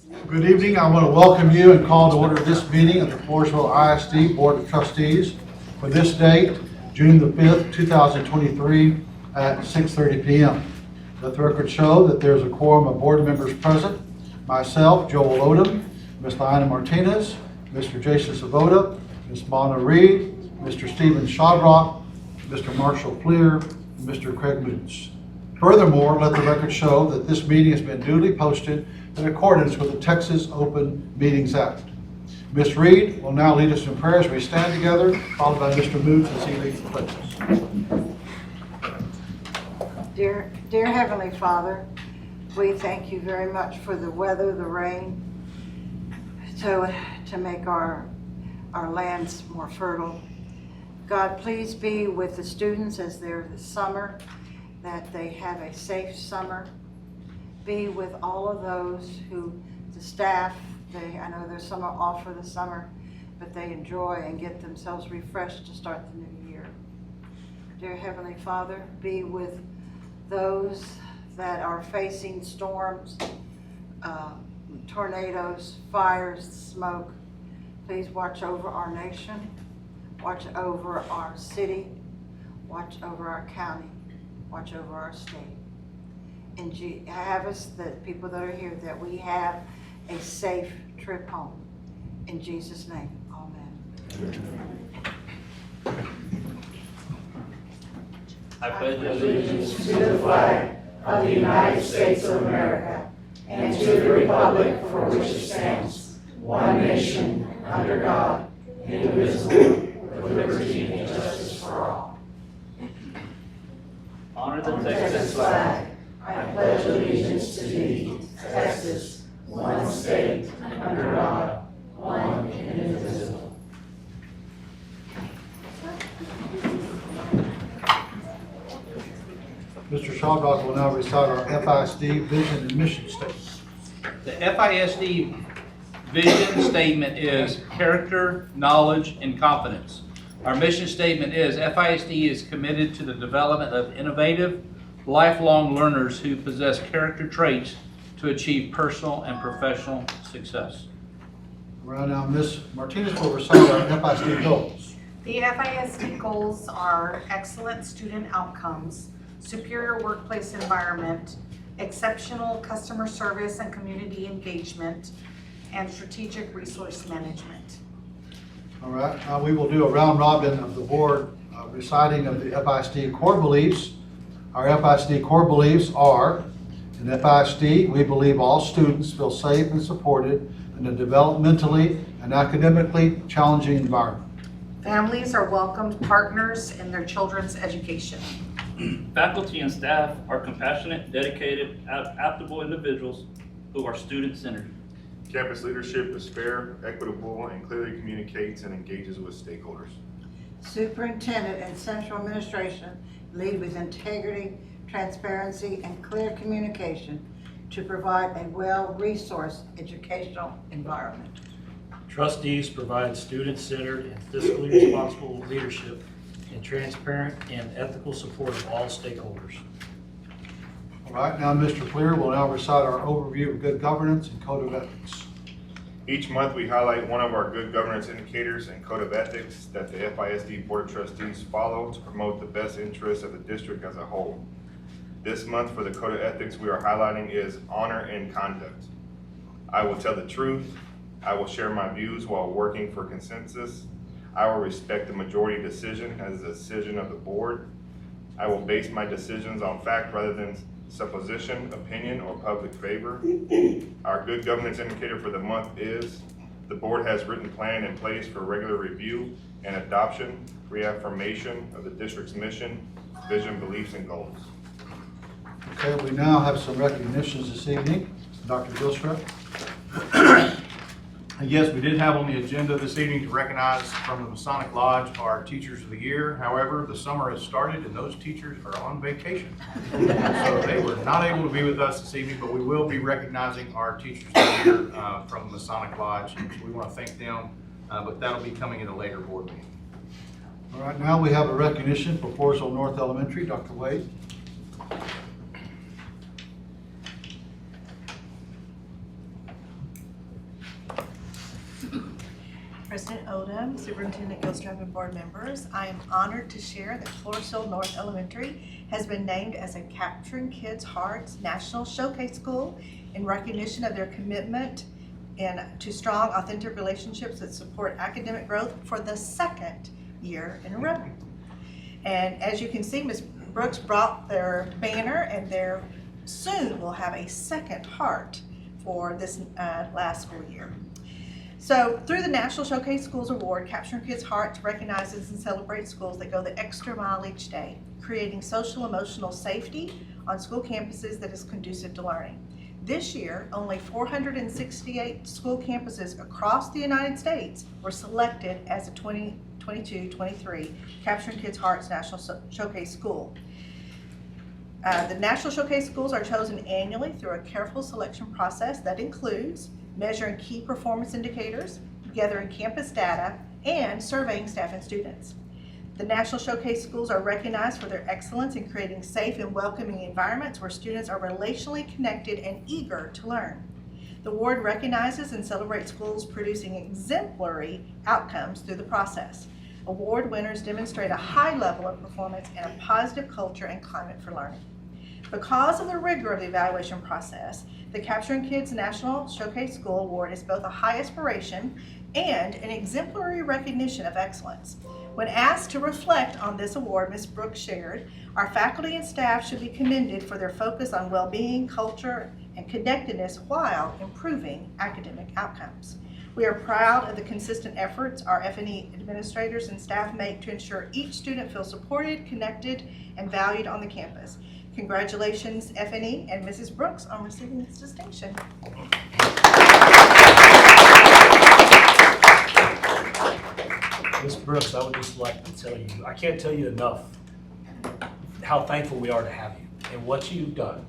Good evening. I want to welcome you and call to order this meeting of the Floresville ISD Board of Trustees for this date, June the 5th, 2023 at 6:30 p.m. Let the record show that there's a quorum of board members present. Myself, Joel Odom, Ms. Diana Martinez, Mr. Jason Savoda, Ms. Mona Reed, Mr. Stephen Shawrock, Mr. Marshall Fleer, and Mr. Craig Moots. Furthermore, let the record show that this meeting has been duly posted in accordance with the Texas Open Meetings Act. Ms. Reed will now lead us in prayer as we stand together, followed by Mr. Moots as he leads the pledges. Dear Heavenly Father, we thank you very much for the weather, the rain, to make our lands more fertile. God, please be with the students as they're this summer, that they have a safe summer. Be with all of those the staff, I know there's some are off for the summer, but they enjoy and get themselves refreshed to start the new year. Dear Heavenly Father, be with those that are facing storms, tornadoes, fires, smoke. Please watch over our nation, watch over our city, watch over our county, watch over our state. And have us, the people that are here, that we have a safe trip home. In Jesus' name, amen. I pledge allegiance to the flag of the United States of America and to the republic for which it stands, one nation, under God, indivisible, with liberty and justice for all. Honor the Texas flag. I pledge allegiance to thee, Texas, one state, under God, one and indivisible. Mr. Shawrock will now recite our FISD vision and mission statement. The FISD vision statement is character, knowledge, and confidence. Our mission statement is FISD is committed to the development of innovative, lifelong learners who possess character traits to achieve personal and professional success. Right now, Ms. Martinez will recite our FISD goals. The FISD goals are excellent student outcomes, superior workplace environment, exceptional customer service and community engagement, and strategic resource management. All right, now we will do a round robin of the board reciting of the FISD core beliefs. Our FISD core beliefs are, in FISD, we believe all students feel safe and supported in a developmentally and academically challenging environment. Families are welcomed partners in their children's education. Faculty and staff are compassionate, dedicated, adaptable individuals who are student-centered. Campus leadership is fair, equitable, and clearly communicates and engages with stakeholders. Superintendent and central administration lead with integrity, transparency, and clear communication to provide a well-resourced educational environment. Trustees provide student-centered and fiscally responsible leadership and transparent and ethical support of all stakeholders. All right, now Mr. Fleer will now recite our overview of good governance and code of ethics. Each month, we highlight one of our good governance indicators and code of ethics that the FISD Board of Trustees follow to promote the best interests of the district as a whole. This month, for the code of ethics we are highlighting is honor in conduct. I will tell the truth. I will share my views while working for consensus. I will respect the majority decision as a decision of the board. I will base my decisions on fact rather than supposition, opinion, or public favor. Our good governance indicator for the month is the board has written plan in place for regular review and adoption, reaffirmation of the district's mission, vision, beliefs, and goals. Okay, we now have some recognitions this evening. Dr. Gilstrap. Yes, we did have on the agenda this evening to recognize from the Masonic Lodge our Teachers of the Year. However, the summer has started and those teachers are on vacation. So they were not able to be with us this evening, but we will be recognizing our Teachers of the Year from the Masonic Lodge. And we want to thank them, but that'll be coming at a later board meeting. All right, now we have a recognition for Floresville North Elementary. Dr. Wade. Superintendent Gilstrap and board members. I am honored to share that Floresville North Elementary has been named as a Capturing Kids' Hearts National Showcase School in recognition of their commitment to strong, authentic relationships that support academic growth for the second year in a row. And as you can see, Ms. Brooks brought their banner, and they soon will have a second heart for this last school year. So through the National Showcase Schools Award, Capturing Kids' Hearts recognizes and celebrates schools that go the extra mile each day, creating social emotional safety on school campuses that is conducive to learning. This year, only 468 school campuses across the United States were selected as a 2022-23 Capturing Kids' Hearts National Showcase School. The National Showcase Schools are chosen annually through a careful selection process that includes measuring key performance indicators, gathering campus data, and surveying staff and students. The National Showcase Schools are recognized for their excellence in creating safe and welcoming environments where students are relationally connected and eager to learn. The award recognizes and celebrates schools producing exemplary outcomes through the process. Award winners demonstrate a high level of performance and a positive culture and climate for learning. Because of the rigor of the evaluation process, the Capturing Kids National Showcase School Award is both a high aspiration and an exemplary recognition of excellence. When asked to reflect on this award, Ms. Brooks shared, our faculty and staff should be commended for their focus on well-being, culture, and connectedness while improving academic outcomes. We are proud of the consistent efforts our F&E administrators and staff make to ensure each student feels supported, connected, and valued on the campus. Congratulations, F&E and Mrs. Brooks, on receiving this distinction. Ms. Brooks, I would just like to tell you, I can't tell you enough how thankful we are to have you and what you've done.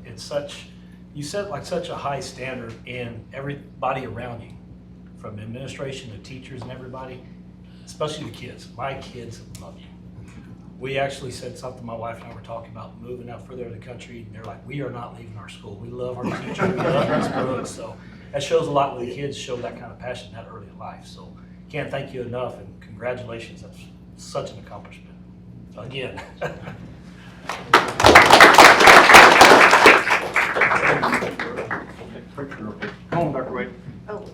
You set like such a high standard in everybody around you, from administration to teachers and everybody, especially the kids. My kids love you. We actually said something, my wife and I were talking about moving out further in the country, and they're like, we are not leaving our school. We love our teacher, we love Ms. Brooks. So that shows a lot when the kids show that kind of passion that early in life. So can't thank you enough, and congratulations, that's such an accomplishment. Again. Come on, Dr. Wade. Oh.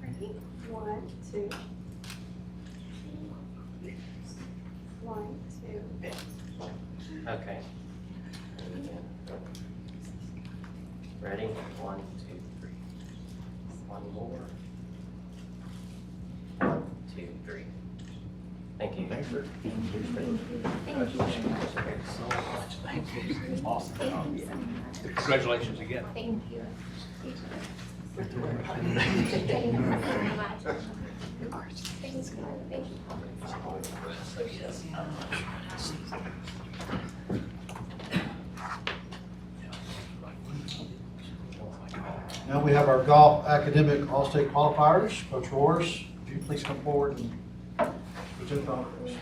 Ready? 1, 2. 1, 2. Okay. Ready? 1, 2, 3. One more. 1, 2, 3. Thank you. Thanks, sir. Awesome. Congratulations again. Thank you. Thanks, God. Thank Now we have our golf academic all-state qualifiers. Coach Roars, would you please come forward and present the honors?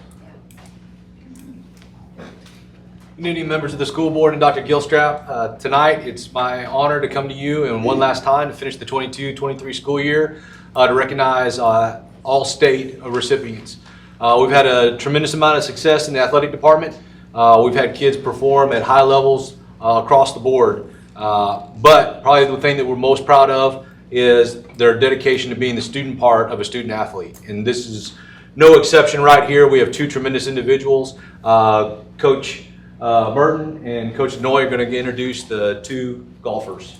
Community members of the school board and Dr. Gilstrap, tonight it's my honor to come to you and one last time to finish the 22-23 school year to recognize all state recipients. We've had a tremendous amount of success in the athletic department. We've had kids perform at high levels across the board. But probably the thing that we're most proud of is their dedication to being the student part of a student athlete. And this is no exception right here. We have two tremendous individuals. Coach Burton and Coach Noy are going to introduce the two golfers.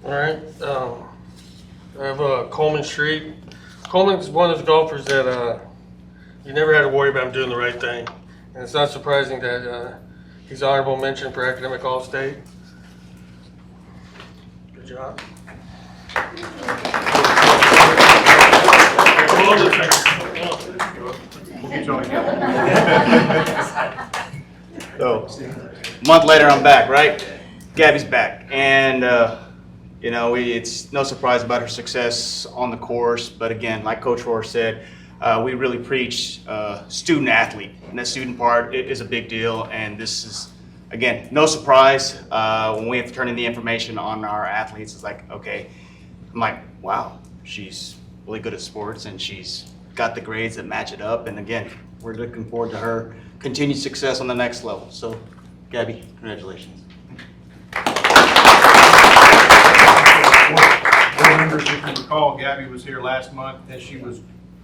All right. I have Coleman Street. Coleman's one of those golfers that you never had to worry about him doing the right thing. And it's not surprising that he's honorable mention for academic all-state. Good job. We'll get you all together. So, a month later, I'm back, right? Gabby's back, and it's no surprise about her success on the course. But again, like Coach Rohr said, we really preach student athlete, and that student part is a big deal. And this is, again, no surprise when we have to turn in the information on our athletes. It's like, okay, I'm like, wow, she's really good at sports and she's got the grades that match it up. And again, we're looking forward to her continued success on the next level. So, Gabby, congratulations. Board members, if you recall, Gabby was here last month as she was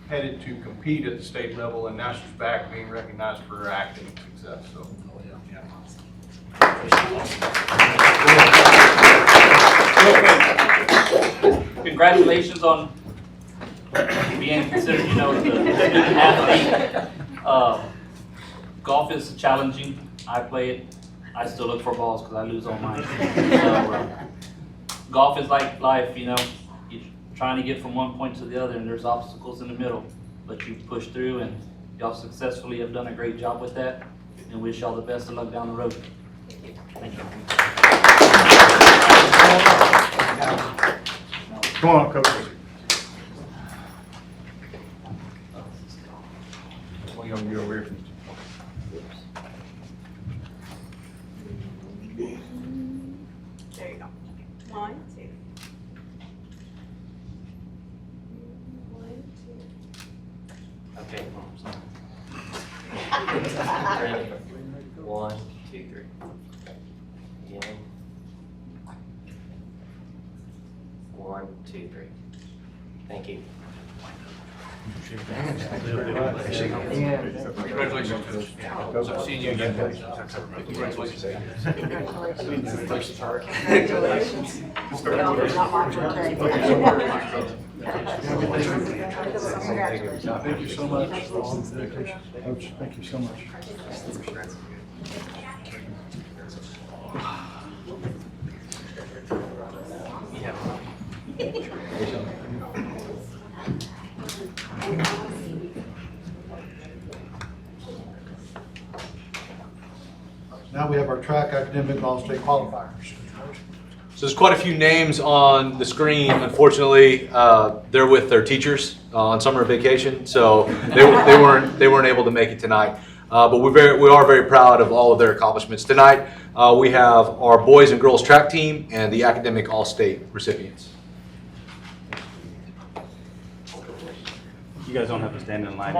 headed to compete at the state level, and now she's back being recognized for her academic success. So, Congratulations on being considered, the student athlete. Golf is challenging. I play it. I still look for balls because I lose all mine. So, golf is like life, you're trying to get from one point to the other, and there's obstacles in the middle, but you push through, and y'all successfully have done a great job with that, and wish y'all the best of luck down the road. Thank you. come on, Coach. We're going to get over here. There you go. 1, 2. 1, 2. Okay. Ready? 1, 2, 3. Again. 1, 2, 3. Thank you. Congratulations, Coach. So seeing you again. Congratulations. Congratulations. Not much will take. Thank you so much for all the dedication. Coach, thank you so much. Now we have our track academic all-state qualifiers. So there's quite a few names on the screen. Unfortunately, they're with their teachers on summer vacation, so they weren't able to make it tonight. But we are very proud of all of their accomplishments tonight. We have our boys and girls track team and the academic all-state recipients. You guys don't have to stand in line.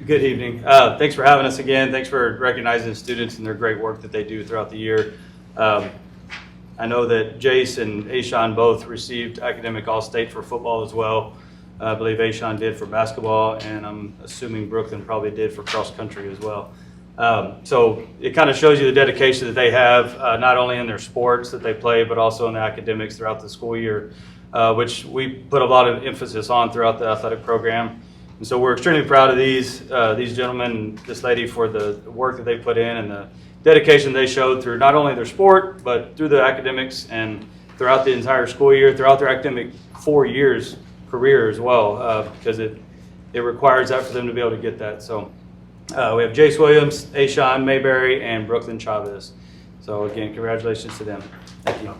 Good evening. Thanks for having us again. Thanks for recognizing the students and their great work that they do throughout the year. I know that Jace and Aishan both received academic all-state for football as well. I believe Aishan did for basketball, and I'm assuming Brooklyn probably did for cross country as well. So it kind of shows you the dedication that they have, not only in their sports that they play, but also in the academics throughout the school year, which we put a lot of emphasis on throughout the athletic program. And so we're extremely proud of these gentlemen and this lady for the work that they put in and the dedication they showed through not only their sport, but through the academics and throughout the entire school year, throughout their academic 4 years career as well, because it requires that for them to be able to get that. So we have Jace Williams, Aishan Mayberry, and Brooklyn Chavez. So again, congratulations to them. Thank you.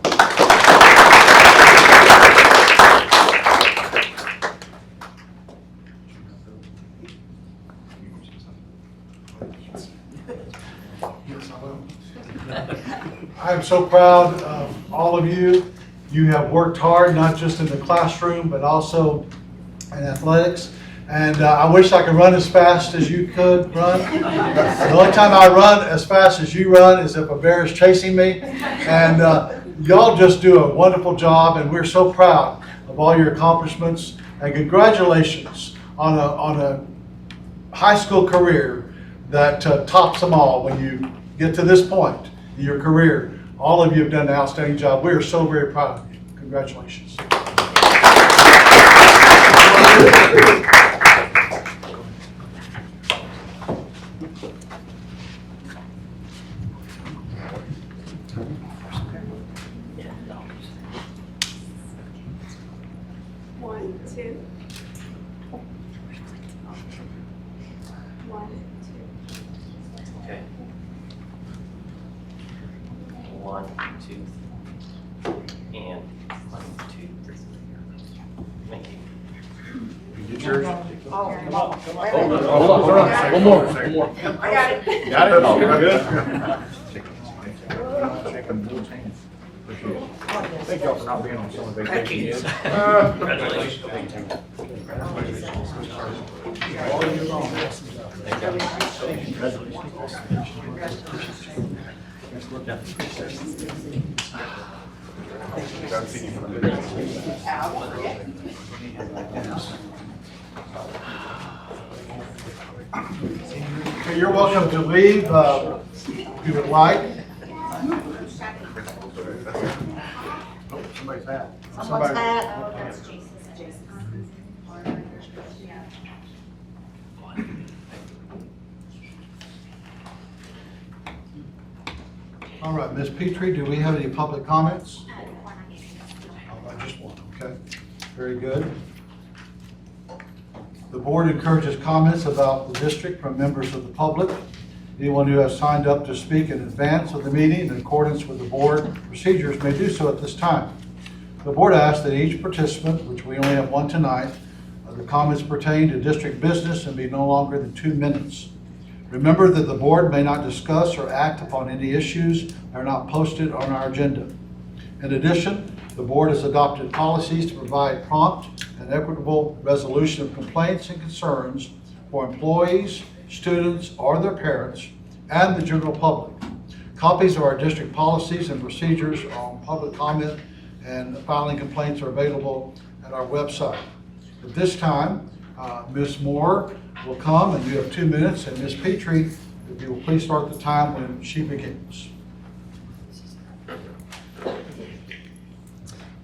I am so proud of all of you. You have worked hard, not just in the classroom, but also in athletics. And I wish I could run as fast as you could run. The only time I run as fast as you run is if a bear is chasing me. And y'all just do a wonderful job, and we're so proud of all your accomplishments. And congratulations on a high school career that tops them all when you get to this point in your career. All of you have done an outstanding job. We are so very proud of you. Congratulations. One, two. 1, 2. Okay. 1, 2, and 1, 2, 3. Oh, Come on, come on. wait a minute. Hold on, hold on. One more. I got it. Got it? Good. Thank y'all for not being on summer vacation. Okay, you're welcome to leave if you would like. Oh, somebody's hat. Someone's hat. All right, Ms. Petrie, do we have any public comments? Just one, okay. Very good. The board encourages comments about the district from members of the public. Anyone who has signed up to speak in advance of the meeting in accordance with the board procedures may do so at this time. The board asks that each participant, which we only have one tonight, the comments pertain to district business and be no longer than 2 minutes. Remember that the board may not discuss or act upon any issues that are not posted on our agenda. In addition, the board has adopted policies to provide prompt and equitable resolution of complaints and concerns for employees, students, or their parents, and the general public. Copies of our district policies and procedures on public comment and filing complaints are available at our website. At this time, Ms. Moore will come, and you have 2 minutes, and Ms. Petrie, if you will please start the time when she begins.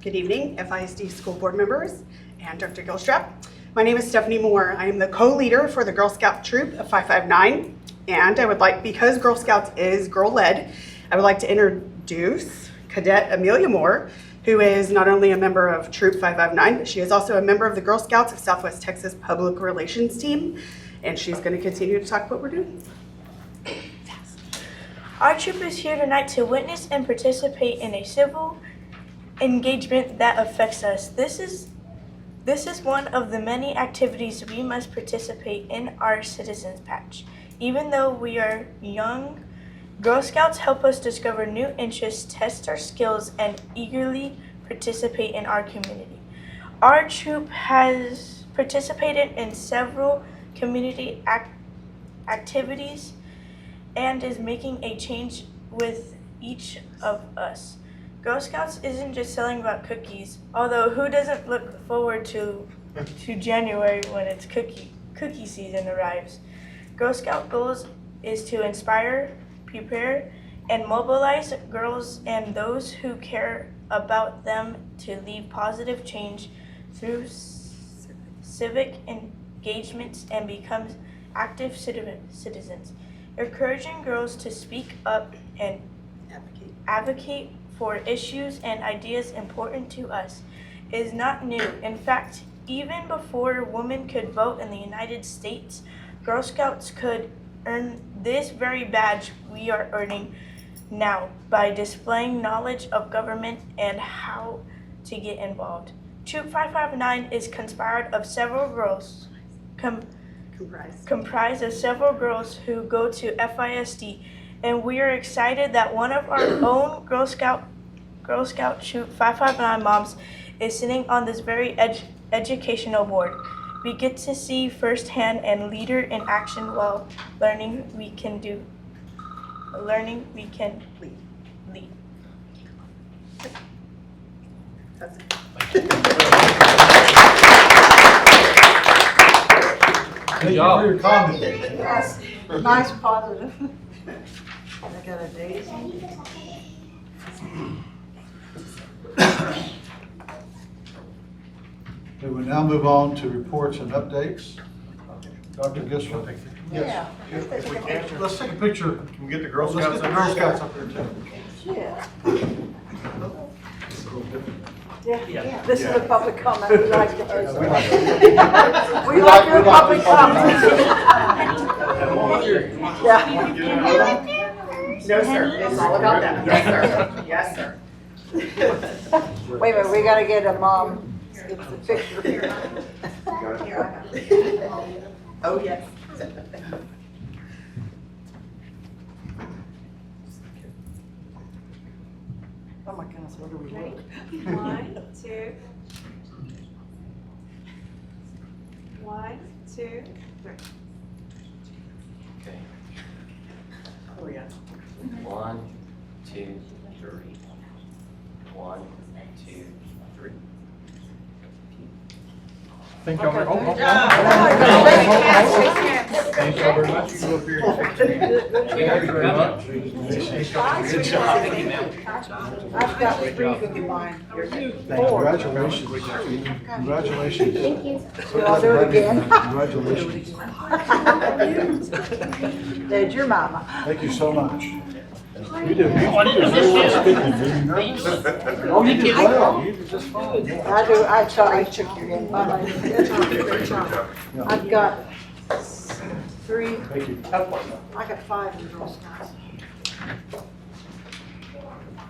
Good evening, FISD school board members and Dr. Gilstrap. My name is Stephanie Moore. I am the co-leader for the Girl Scout troop of 559, and I would like, because Girl Scouts is girl-led, I would like to introduce Cadet Amelia Moore, who is not only a member of Troop 559, but she is also a member of the Girl Scouts of Southwest Texas Public Relations Team, and she's going to continue to talk what we're doing. Our troop is here tonight to witness and participate in a civil engagement that affects us. This is one of the many activities we must participate in our Citizens Patch. Even though we are young, Girl Scouts help us discover new interests, test our skills, and eagerly participate in our community. Our troop has participated in several community activities and is making a change with each of us. Girl Scouts isn't just selling about cookies, although who doesn't look forward to January when it's cookie season arrives. Girl Scout goals is to inspire, prepare, and mobilize girls and those who care about them to leave positive change through civic engagements and become active citizens. Encouraging girls to speak up and advocate for issues and ideas important to us is not new. In fact, even before women could vote in the United States, Girl Scouts could earn this very badge we are earning now by displaying knowledge of government and how to get involved. Troop 559 is comprised of several girls who go to FISD, and we are excited that one of our own Girl Scout Troop 559 moms is sitting on this very educational board. We get to see firsthand and leader in action while learning we can lead. That's it. Thank you for your comment. Yes, nice positive. I got a daisy. We will now move on to reports and updates. Dr. Gissler? Yeah. Yes. Let's take a picture. Can we get the Girl Let's Scouts get the up Girl here? Scouts up here too. Yeah. Yeah, this is a public comment. We like to hear some. We like your public comments. Yeah. No, sir. It's all about them. Yes, sir. Yes, sir. Wait a minute, we gotta get a mom It's a picture. Here, I got it. Oh, yes. Oh my goodness, what do we Ready? do? 1, 2. 1, 2, 3. Okay. Oh, yeah. 1, 2, 3. 1, 2, 3. Thank y'all very, Thank y'all very much. You go up here and shake your hand. Thank you very much. Good job. Thank you, ma'am. I've got 3 of mine. Congratulations. Congratulations. Thank you. I'll do it again. Congratulations. There's your mama. Thank you so much. You did very well speaking. Were you nervous? Oh, you did well. You did just fine. I shook your hand. I've got 3. Thank you. I got 5 in Girl Scouts.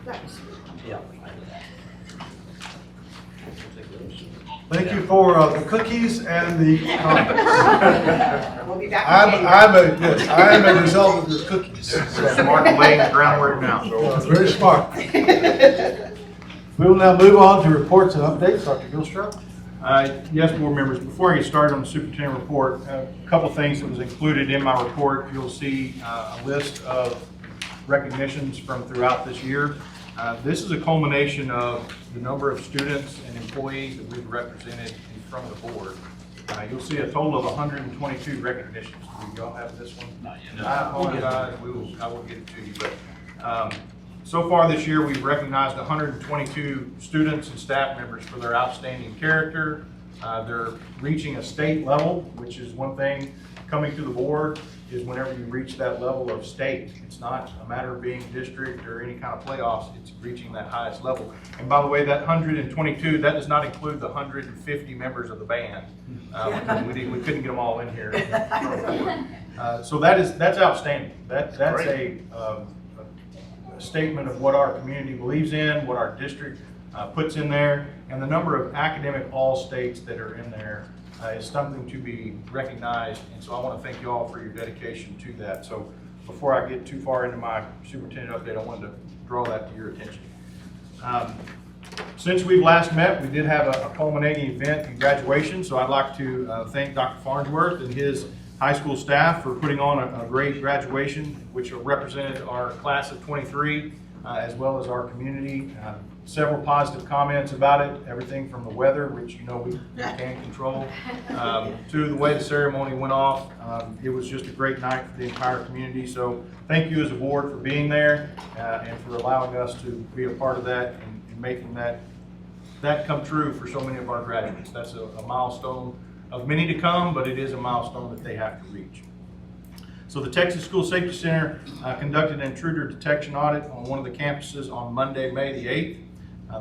That was Thank you for the cookies and the comments. We'll be back. I am a result of the cookies. Smart laying the groundwork now. Very smart. We will now move on to reports and updates. Dr. Gilstrap. Yes, board members, before I get started on the superintendent report, a couple things that was included in my report. You'll see a list of recognitions from throughout this year. This is a culmination of the number of students and employees that we've represented in front of the board. You'll see a total of 122 recognitions. Do y'all have this one? Not yet. I apologize. I will get it to you. But so far this year, we've recognized 122 students and staff members for their outstanding character. They're reaching a state level, which is one thing coming to the board is whenever you reach that level of state. It's not a matter of being district or any kind of playoffs, it's reaching that highest level. And by the way, that 122, that does not include the 150 members of the band. Because we couldn't get them all in here. So that's outstanding. That's a statement of what our community believes in, what our district puts in there, and the number of academic all-states that are in there is something to be recognized, and so I want to thank you all for your dedication to that. So before I get too far into my superintendent update, I wanted to draw that to your attention. Since we've last met, we did have a culminating event in graduation, so I'd like to thank Dr. Farnsworth and his high school staff for putting on a great graduation, which represented our class of 23, as well as our community. Several positive comments about it, everything from the weather, which you know we can't control, to the way the ceremony went off. It was just a great night for the entire community. So thank you as a board for being there and for allowing us to be a part of that and making that come true for so many of our graduates. That's a milestone of many to come, but it is a milestone that they have to reach. So the Texas School Safety Center conducted an intruder detection audit on one of the campuses on Monday, May the 8th.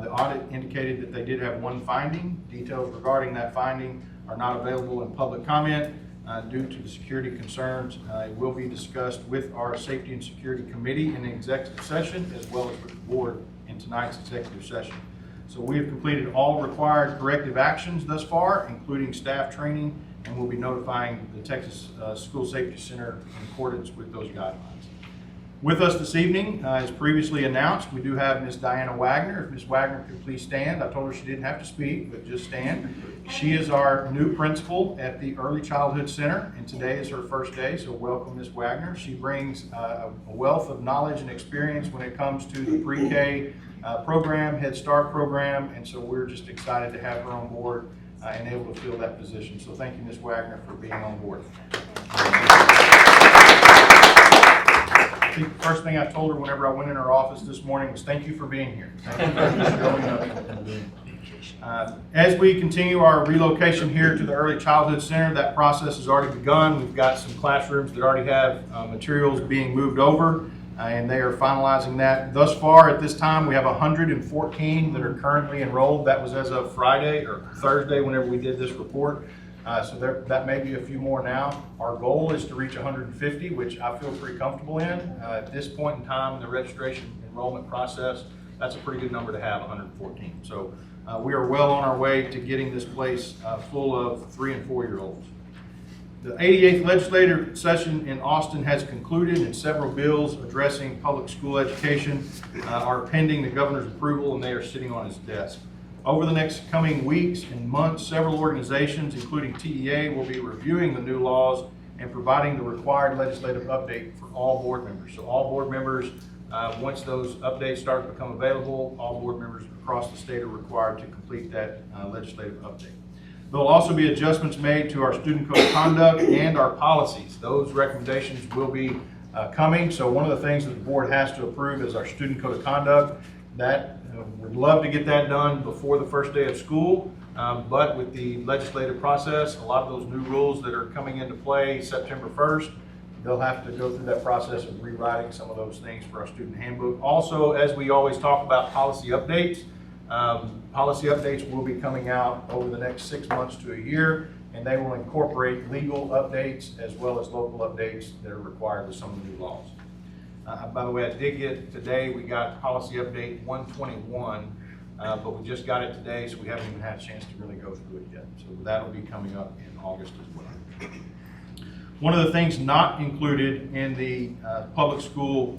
The audit indicated that they did have one finding. Details regarding that finding are not available in public comment due to the security concerns. It will be discussed with our Safety and Security Committee in the executive session, as well as with the board in tonight's executive session. So we have completed all required corrective actions thus far, including staff training, and we'll be notifying the Texas School Safety Center in accordance with those guidelines. With us this evening, as previously announced, we do have Ms. Diana Wagner. If Ms. Wagner could please stand. I told her she didn't have to speak, but just stand. She is our new principal at the Early Childhood Center, and today is her first day, so welcome, Ms. Wagner. She brings a wealth of knowledge and experience when it comes to the pre-K program, Head Start program, and so we're just excited to have her on board and able to fill that position. So thank you, Ms. Wagner, for being on board. I think the first thing I told her whenever I went in her office this morning was thank you for being here. Thank you for showing up and doing it. As we continue our relocation here to the Early Childhood Center, that process has already begun. We've got some classrooms that already have materials being moved over, and they are finalizing that. Thus far, at this time, we have 114 that are currently enrolled. That was as of Friday or Thursday whenever we did this report. So that may be a few more now. Our goal is to reach 150, which I feel pretty comfortable in. At this point in time in the registration enrollment process, that's a pretty good number to have, 114. So We are well on our way to getting this place full of 3- and 4-year-olds. The 88th legislative session in Austin has concluded, and several bills addressing public school education are pending the governor's approval, and they are sitting on his desk. Over the next coming weeks and months, several organizations, including TEA, will be reviewing the new laws and providing the required legislative update for all board members. So all board members, once those updates start to become available, all board members across the state are required to complete that legislative update. There will also be adjustments made to our student code of conduct and our policies. Those recommendations will be coming. So one of the things that the board has to approve is our student code of conduct. That we'd love to get that done before the first day of school, but with the legislative process, a lot of those new rules that are coming into play September 1st, they'll have to go through that process of rewriting some of those things for our student handbook. Also, as we always talk about policy updates, policy updates will be coming out over the next 6 months to a year, and they will incorporate legal updates as well as local updates that are required with some of the new laws. By the way, I did get today, we got policy update 121, but we just got it today, so we haven't even had a chance to really go through it yet. So that'll be coming up in August as well. One of the things not included in the public school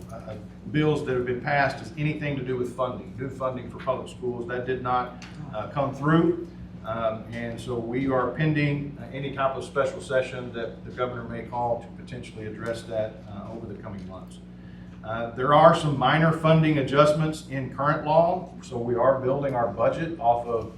bills that have been passed is anything to do with funding, new funding for public schools. That did not come through. And so we are pending any type of special session that the governor may call to potentially address that over the coming months. There are some minor funding adjustments in current law. So we are building our budget off of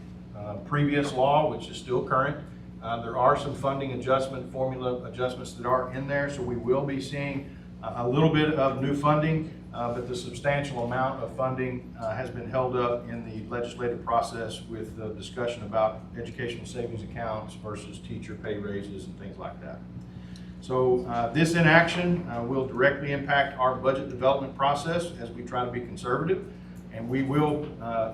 previous law, which is still current. There are some funding adjustment, formula adjustments that are in there. So we will be seeing a little bit of new funding, but the substantial amount of funding has been held up in the legislative process with the discussion about educational savings accounts versus teacher pay raises and things like that. So this inaction will directly impact our budget development process as we try to be conservative, and we will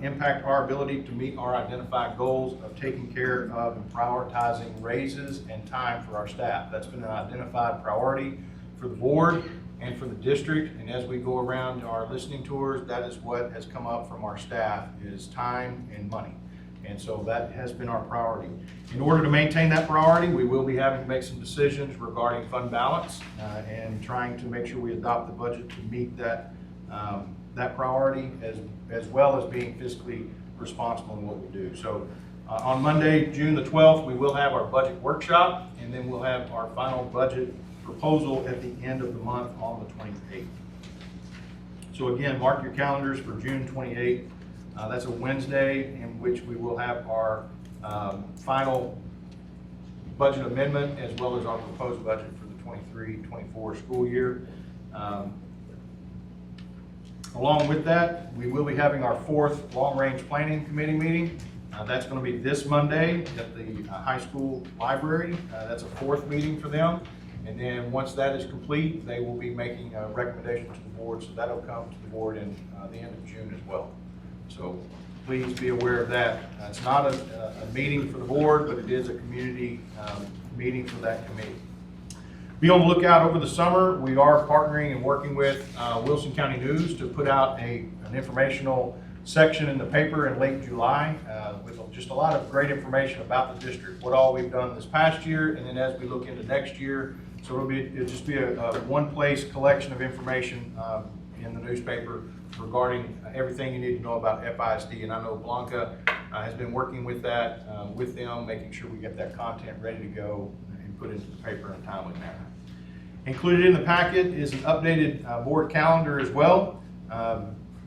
impact our ability to meet our identified goals of taking care of and prioritizing raises and time for our staff. That's been an identified priority for the board and for the district, and as we go around our listening tours, that is what has come up from our staff is time and money. And so that has been our priority. In order to maintain that priority, we will be having to make some decisions regarding fund balance and trying to make sure we adopt the budget to meet that, that priority as well as being fiscally responsible in what we do. So on Monday, June the 12th, we will have our budget workshop, and then we'll have our final budget proposal at the end of the month on the 28th. So again, mark your calendars for June 28th. That's a Wednesday in which we will have our final budget amendment as well as our proposed budget for the 23-24 school year. Along with that, we will be having our 4th long-range planning committee meeting. That's going to be this Monday at the high school library. That's a 4th meeting for them. And then once that is complete, they will be making a recommendation to the board. So that'll come to the board in the end of June as well. So please be aware of that. It's not a meeting for the board, but it is a community meeting for that committee. Be on the lookout over the summer. We are partnering and working with Wilson County News to put out an informational section in the paper in late July with just a lot of great information about the district, what all we've done this past year, and then as we look into next year. So it'll just be a one-place collection of information in the newspaper regarding everything you need to know about FISD. And I know Blanca has been working with that, with them, making sure we get that content ready to go and put into the paper in a timely manner. Included in the packet is an updated board calendar as well.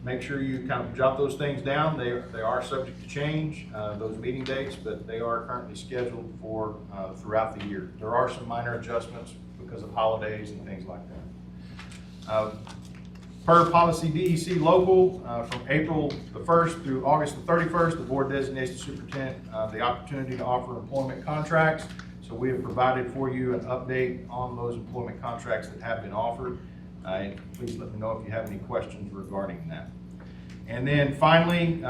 Make sure you kind of jot those things down. They are subject to change, those meeting dates, but they are currently scheduled for throughout the year. There are some minor adjustments because of holidays and things like that. Per policy DEC local, from April the 1st through August the 31st, the board designates the superintendent the opportunity to offer employment contracts. So we have provided for you an update on those employment contracts that have been offered. And please let me know if you have any questions regarding that. And then finally,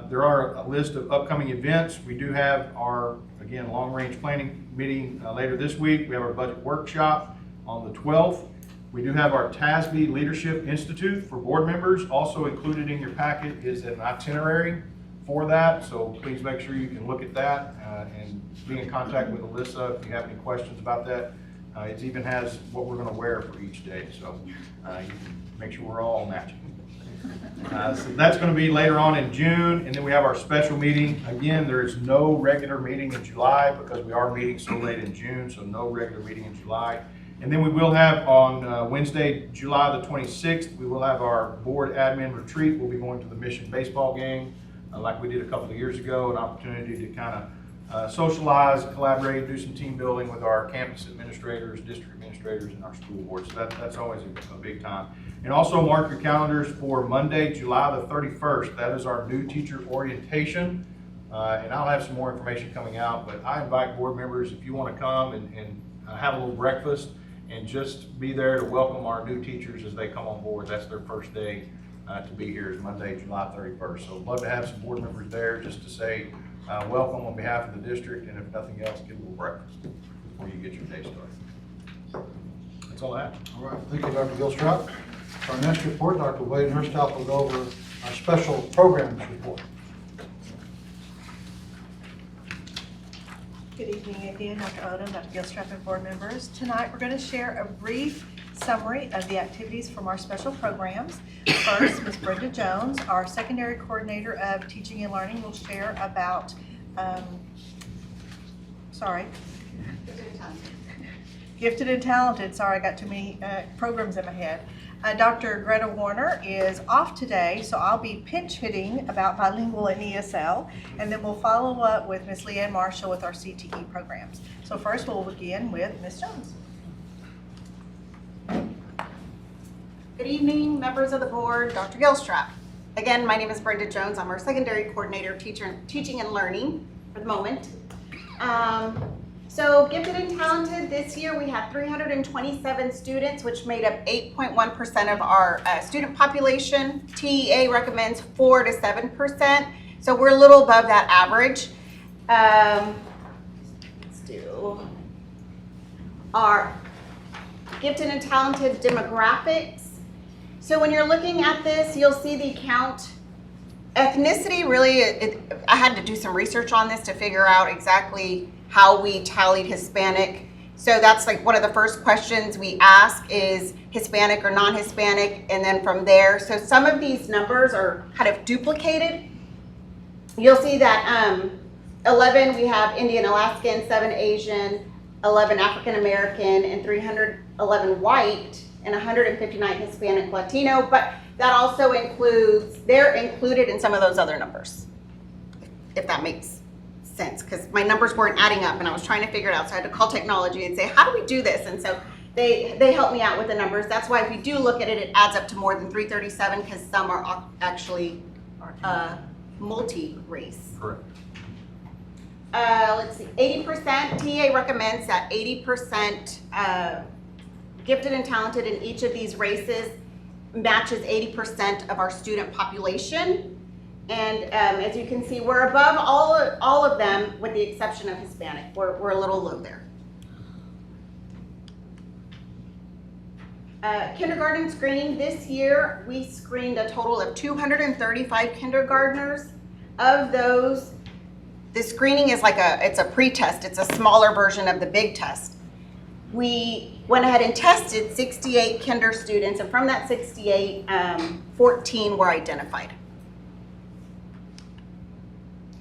there are a list of upcoming events. We do have our, again, long-range planning meeting later this week. We have our budget workshop on the 12th. We do have our TASB Leadership Institute for board members. Also included in your packet is an itinerary for that, so please make sure you can look at that and be in contact with Alyssa if you have any questions about that. It even has what we're going to wear for each day, so you can make sure we're all matching. So that's going to be later on in June, and then we have our special meeting. Again, there is no regular meeting in July because we are meeting so late in June, so no regular meeting in July. And then we will have on Wednesday, July the 26th, we will have our board admin retreat. We'll be going to the Mission baseball game like we did a couple of years ago, an opportunity to kind of socialize, collaborate, do some team building with our campus administrators, district administrators, and our school board. So that's always a big time. And also mark your calendars for Monday, July the 31st. That is our new teacher orientation. And I'll have some more information coming out, but I invite board members, if you want to come and have a little breakfast and just be there to welcome our new teachers as they come on board. That's their first day to be here is Monday, July 31st. So I'd love to have some board members there just to say welcome on behalf of the district, and if nothing else, get a little breakfast before you get your day started. That's all I have. All right, thank you, Dr. Gilstrap. Our next report, Dr. Wade Hurstoff will go over our special programs report. Good evening again, Dr. Odom, Dr. Gilstrap, and board members. Tonight, we're going to share a brief summary of the activities from our special programs. First, Ms. Brenda Jones, our secondary coordinator of teaching and learning, will share about, Gifted and Talented. Sorry, I got too many programs in my head. Dr. Greta Warner is off today, so I'll be pinch hitting about bilingual and ESL, and then we'll follow up with Ms. Leanne Marshall with our CTE programs. So first, we'll begin with Ms. Jones. Good evening, members of the board, Dr. Gilstrap. Again, my name is Brenda Jones. I'm our secondary coordinator, teaching and learning for the moment. So Gifted and Talented, this year we had 327 students, which made up 8.1% of our student population. TEA recommends 4 to 7%, so we're a little above that average. Let's do our Gifted and Talented demographics. So when you're looking at this, you'll see the count. Ethnicity, really, I had to do some research on this to figure out exactly how we tallied Hispanic. So that's like one of the first questions we ask is Hispanic or non-Hispanic, and then from there. So some of these numbers are kind of duplicated. You'll see that 11, we have Indian Alaskan, 7 Asian, 11 African American, and 311 white, and 159 Hispanic Latino, but that also includes, they're included in some of those other numbers, if that makes sense, because my numbers weren't adding up and I was trying to figure it out, so I had to call technology and say, how do we do this? And so they helped me out with the numbers. That's why if you do look at it, it adds up to more than 337, because some are actually multi-race. Correct. Let's see, 80%, TA recommends that 80% gifted and talented in each of these races matches 80% of our student population. And as you can see, we're above all of them with the exception of Hispanic. We're a little low there. Kindergarten screening this year, we screened a total of 235 kindergartners. Of those, the screening is like it's a pre-test. It's a smaller version of the big test. We went ahead and tested 68 kinder students, and from that 68, 14 were identified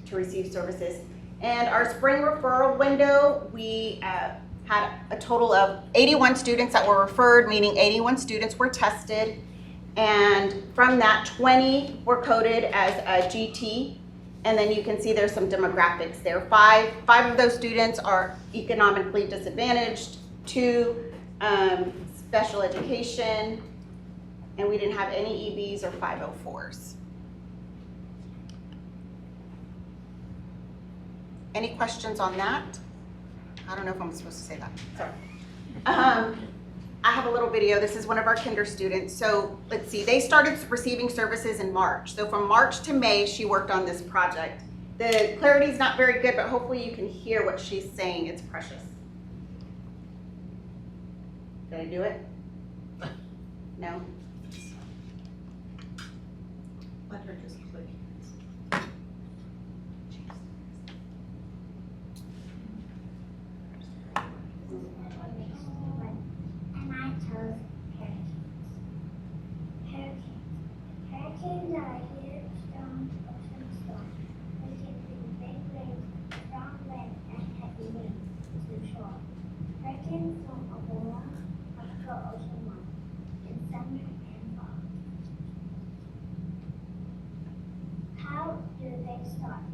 to receive services. And our spring referral window, we had a total of 81 students that were referred, meaning 81 students were tested. And from that, 20 were coded as a GT. And then you can see there's some demographics there. Five of those students are economically disadvantaged, 2 special education, and we didn't have any EBs or 504s. Any questions on that? I don't know if I'm supposed to say that. Sorry. I have a little video. This is one of our kinder students. So let's see, they started receiving services in March. So from March to May, she worked on this project. The clarity is not very good, but hopefully you can hear what she's saying. It's precious. Did I do it? No? Let her just click. Hurricanes are huge storms, ocean storms. They can bring big waves, strong winds, and heavy rain to shore. Hurricanes form over warm tropical ocean months in summer and fall. How do they start?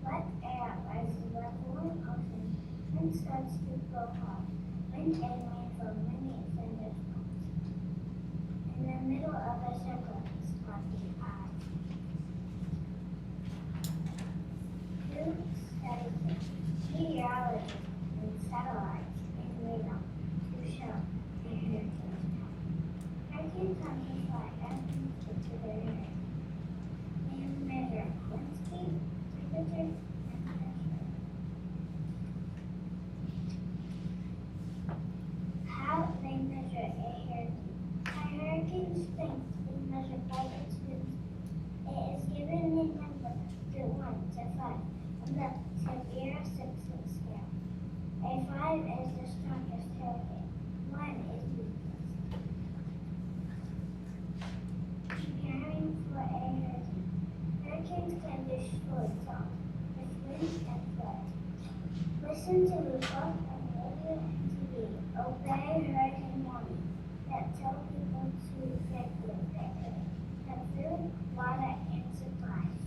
Wet air rises above warm ocean, wind starts to blow hard. Wind and rain from many thunderstorms. In the middle of a circle is called the eye. Who studies it? Meteorologists and satellites and radar to show the hurricanes come. Hurricanes come to fly everything to their area. They measure wind speed, temperature, and pressure. How they measure a hurricane. A hurricane's strength is measured by its winds. It is given a number to 1 to 5 on the severe-Simpson scale. A 5 is the strongest hurricane. 1 is weakest. Preparing for a hurricane. Hurricanes can destroy songs with wind and flood. Listen to the book on radio and TV. Obey hurricane warnings that tell people to get prepared. Have food, water, and supplies.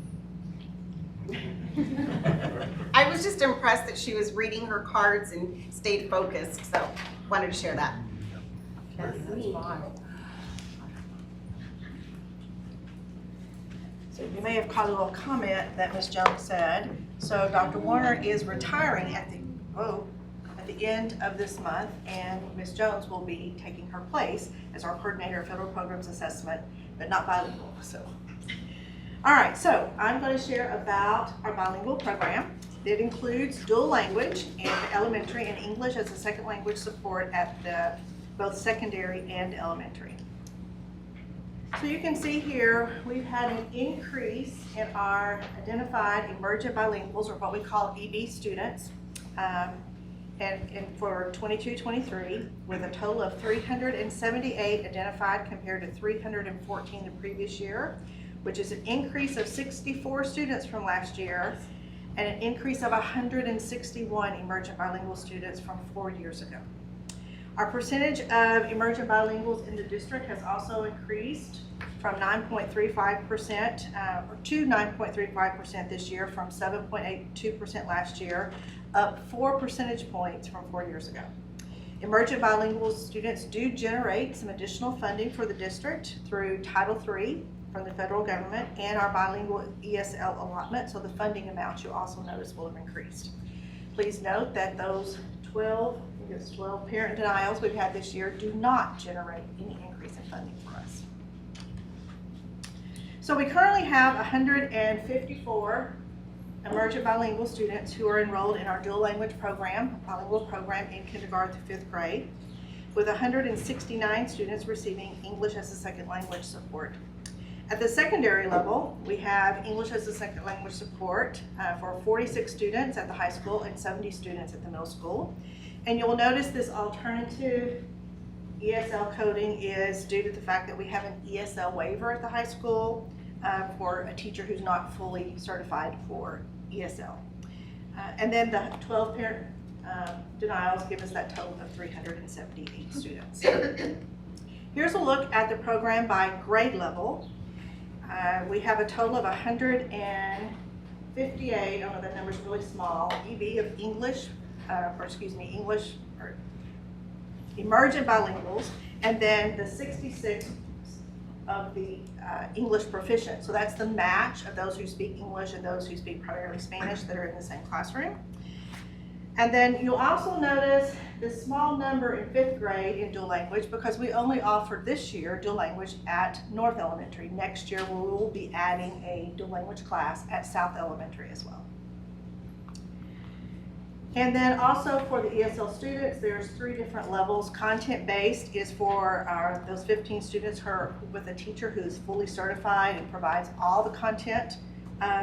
I was just impressed that she was reading her cards and stayed focused, so wanted to share that. So you may have caught a little comment that Ms. Jones said. So Dr. Warner is retiring at the end of this month, and Ms. Jones will be taking her place as our coordinator of federal programs assessment, but not bilingual. So, all right. So I'm going to share about our bilingual program. It includes dual language and elementary and English as a second language support at both secondary and elementary. So you can see here, we've had an increase in our identified emergent bilinguals, or what we call EB students, and for 22-23, with a total of 378 identified compared to 314 the previous year, which is an increase of 64 students from last year, and an increase of 161 emergent bilingual students from 4 years ago. Our percentage of emergent bilinguals in the district has also increased from 9.35% to 9.35% this year, from 7.82% last year, up 4 percentage points from 4 years ago. Emergent bilingual students do generate some additional funding for the district through Title III from the federal government and our bilingual ESL allotment, so the funding amounts you also notice will have increased. Please note that those 12 parent denials we've had this year do not generate any increase in funding for us. So we currently have 154 emergent bilingual students who are enrolled in our dual language program, bilingual program in kindergarten through 5th grade, with 169 students receiving English as a second language support. At the secondary level, we have English as a second language support for 46 students at the high school and 70 students at the middle school. And you'll notice this alternative ESL coding is due to the fact that we have an ESL waiver at the high school for a teacher who's not fully certified for ESL. And then the 12 parent denials give us that total of 378 students. Here's a look at the program by grade level. We have a total of 158, I don't know, that number's really small, EB of English, English or emergent bilinguals, and then the 66 of the English proficient. So that's the match of those who speak English and those who speak primarily Spanish that are in the same classroom. And then you'll also notice the small number in 5th grade in dual language, because we only offered this year dual language at North Elementary. Next year we will be adding a dual language class at South Elementary as well. And then also for the ESL students, there's 3 different levels. Content-based is for those 15 students who are with a teacher who is fully certified and provides all the content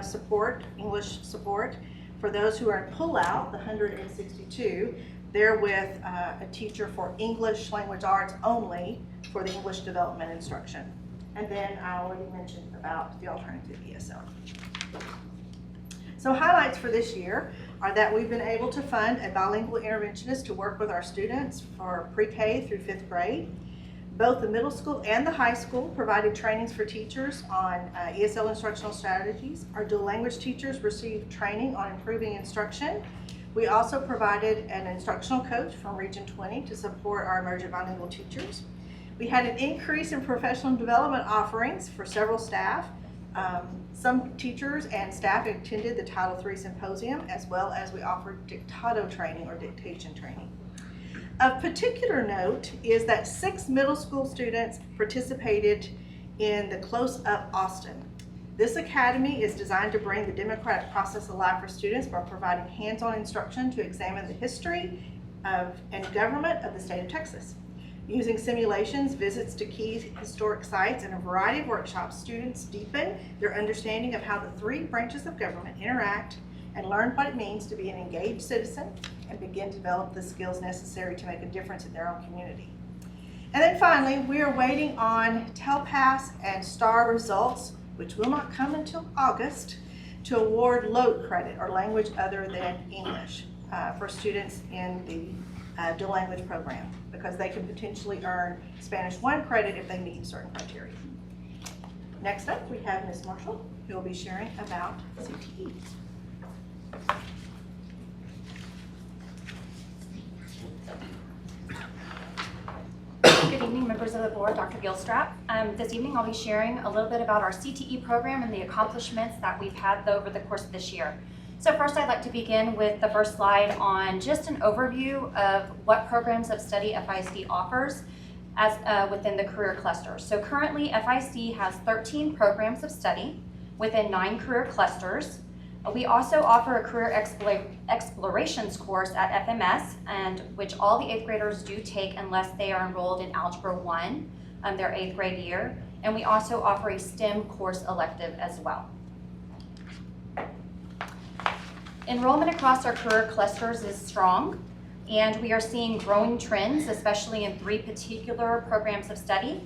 support, English support. For those who are in pull-out, the 162, they're with a teacher for English language arts only for the English development instruction. And then I already mentioned about the alternative ESL. So highlights for this year are that we've been able to fund a bilingual interventionist to work with our students for pre-K through 5th grade. Both the middle school and the high school provided trainings for teachers on ESL instructional strategies. Our dual language teachers received training on improving instruction. We also provided an instructional coach from Region 20 to support our emergent bilingual teachers. We had an increase in professional development offerings for several staff. Some teachers and staff attended the Title III Symposium, as well as we offered dictato training or dictation training. Of particular note is that 6 middle school students participated in the Close Up Austin. This academy is designed to bring the democratic process alive for students by providing hands-on instruction to examine the history and government of the state of Texas. Using simulations, visits to key historic sites, and a variety of workshops, students deepen their understanding of how the 3 branches of government interact and learn what it means to be an engaged citizen and begin to develop the skills necessary to make a difference in their own community. And then finally, we are waiting on TELPAS and STAR results, which will not come until August, to award LOAD credit, or language other than English, for students in the dual language program, because they can potentially earn Spanish 1 credit if they meet certain criteria. Next up, we have Ms. Marshall, who will be sharing about CTE. Good evening, members of the board, Dr. Gilstrap. This evening I'll be sharing a little bit about our CTE program and the accomplishments that we've had over the course of this year. So first I'd like to begin with the first slide on just an overview of what programs of study FISD offers as within the career clusters. So currently FISD has 13 programs of study within 9 career clusters. We also offer a career explorations course at FMS, and which all the 8th graders do take unless they are enrolled in Algebra 1, their 8th grade year. And we also offer a STEM course elective as well. Enrollment across our career clusters is strong, and we are seeing growing trends, especially in 3 particular programs of study: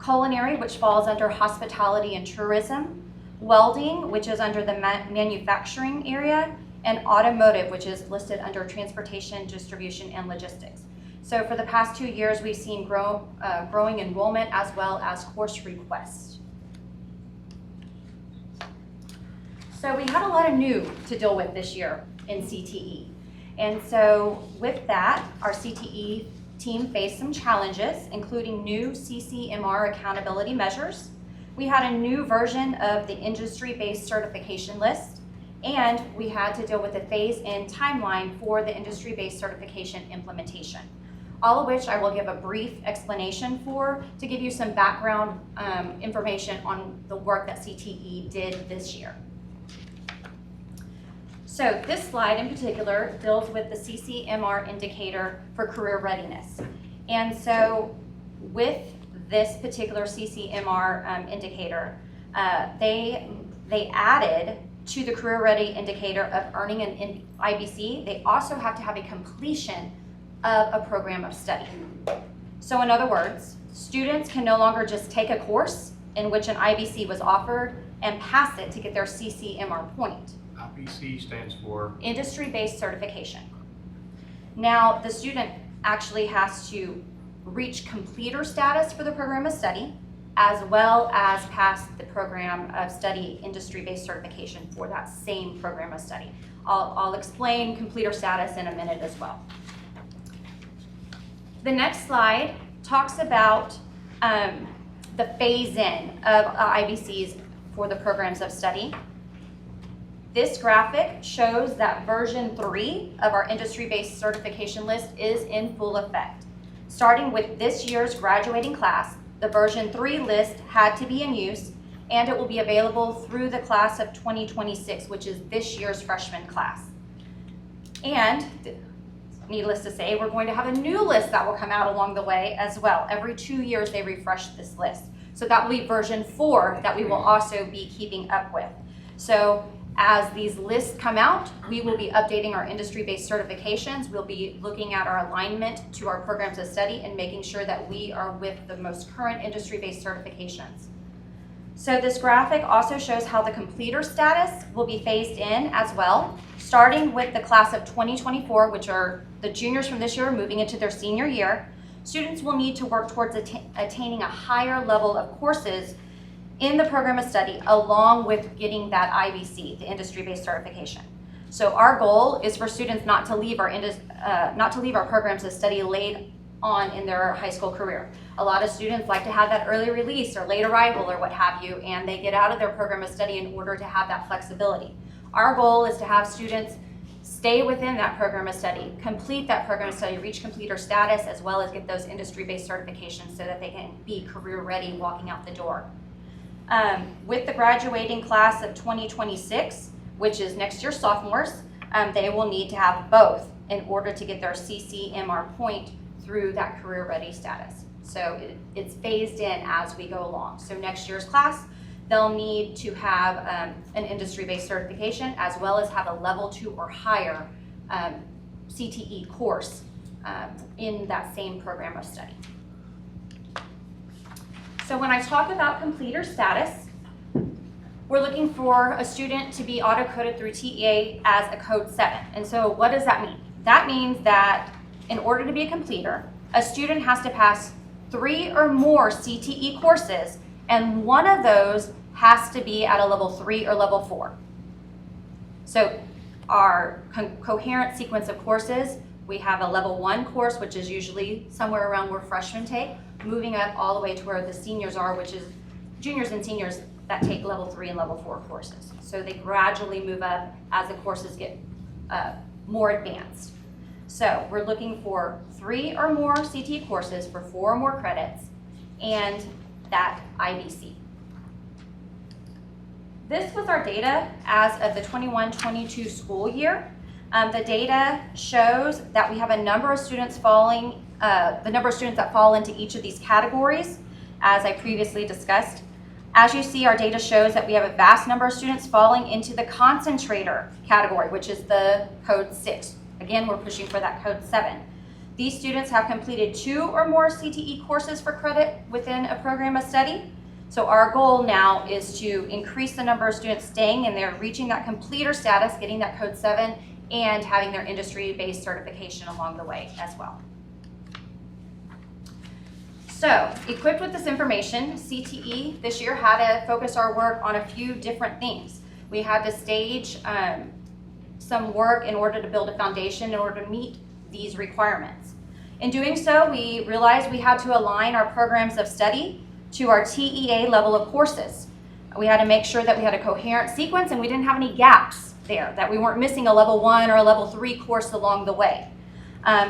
culinary, which falls under hospitality and tourism; welding, which is under the manufacturing area; and automotive, which is listed under transportation, distribution, and logistics. So for the past 2 years, we've seen growing enrollment as well as course requests. So we had a lot of new to deal with this year in CTE. And so with that, our CTE team faced some challenges, including new CCMR accountability measures. We had a new version of the industry-based certification list, and we had to deal with the phase-in timeline for the industry-based certification implementation, all of which I will give a brief explanation for to give you some background information on the work that CTE did this year. So this slide in particular deals with the CCMR indicator for career readiness. And so with this particular CCMR indicator, they added to the career ready indicator of earning an IBC, they also have to have a completion of a program of study. So in other words, students can no longer just take a course in which an IBC was offered and pass it to get their CCMR point. IBC stands for? Industry-based certification. Now, the student actually has to reach completer status for the program of study, as well as pass the program of study industry-based certification for that same program of study. I'll explain completer status in a minute as well. The next slide talks about the phase-in of IBCs for the programs of study. This graphic shows that version 3 of our industry-based certification list is in full effect. Starting with this year's graduating class, the version 3 list had to be in use, and it will be available through the class of 2026, which is this year's freshman class. And needless to say, we're going to have a new list that will come out along the way as well. Every 2 years they refresh this list. So that will be version 4 that we will also be keeping up with. So as these lists come out, we will be updating our industry-based certifications. We'll be looking at our alignment to our programs of study and making sure that we are with the most current industry-based certifications. So this graphic also shows how the completer status will be phased in as well, starting with the class of 2024, which are the juniors from this year moving into their senior year. Students will need to work towards attaining a higher level of courses in the program of study, along with getting that IBC, the industry-based certification. So our goal is for students not to leave our programs of study late on in their high school career. A lot of students like to have that early release or late arrival or what have you, and they get out of their program of study in order to have that flexibility. Our goal is to have students stay within that program of study, complete that program of study, reach completer status, as well as get those industry-based certifications so that they can be career ready walking out the door. With the graduating class of 2026, which is next year's sophomores, they will need to have both in order to get their CCMR point through that career ready status. So it's phased in as we go along. So next year's class, they'll need to have an industry-based certification as well as have a level 2 or higher CTE course in that same program of study. So when I talk about completer status, we're looking for a student to be auto-coded through TEA as a code 7. And so what does that mean? That means that in order to be a completer, a student has to pass 3 or more CTE courses, and one of those has to be at a level 3 or level 4. So our coherent sequence of courses, we have a level 1 course, which is usually somewhere around where freshmen take, moving up all the way to where the seniors are, which is juniors and seniors that take level 3 and level 4 courses. So they gradually move up as the courses get more advanced. So we're looking for 3 or more CTE courses for 4 or more credits and that IBC. This was our data as of the 21-22 school year. The data shows that we have a number of students falling, the number of students that fall into each of these categories, as I previously discussed. As you see, our data shows that we have a vast number of students falling into the concentrator category, which is the code 6. Again, we're pushing for that code 7. These students have completed 2 or more CTE courses for credit within a program of study. So our goal now is to increase the number of students staying in there, reaching that completer status, getting that code 7, and having their industry-based certification along the way as well. So, equipped with this information, CTE this year had to focus our work on a few different things. We had to stage some work in order to build a foundation in order to meet these requirements. In doing so, we realized we had to align our programs of study to our TEA level of courses. We had to make sure that we had a coherent sequence and we didn't have any gaps there, that we weren't missing a level 1 or a level 3 course along the way.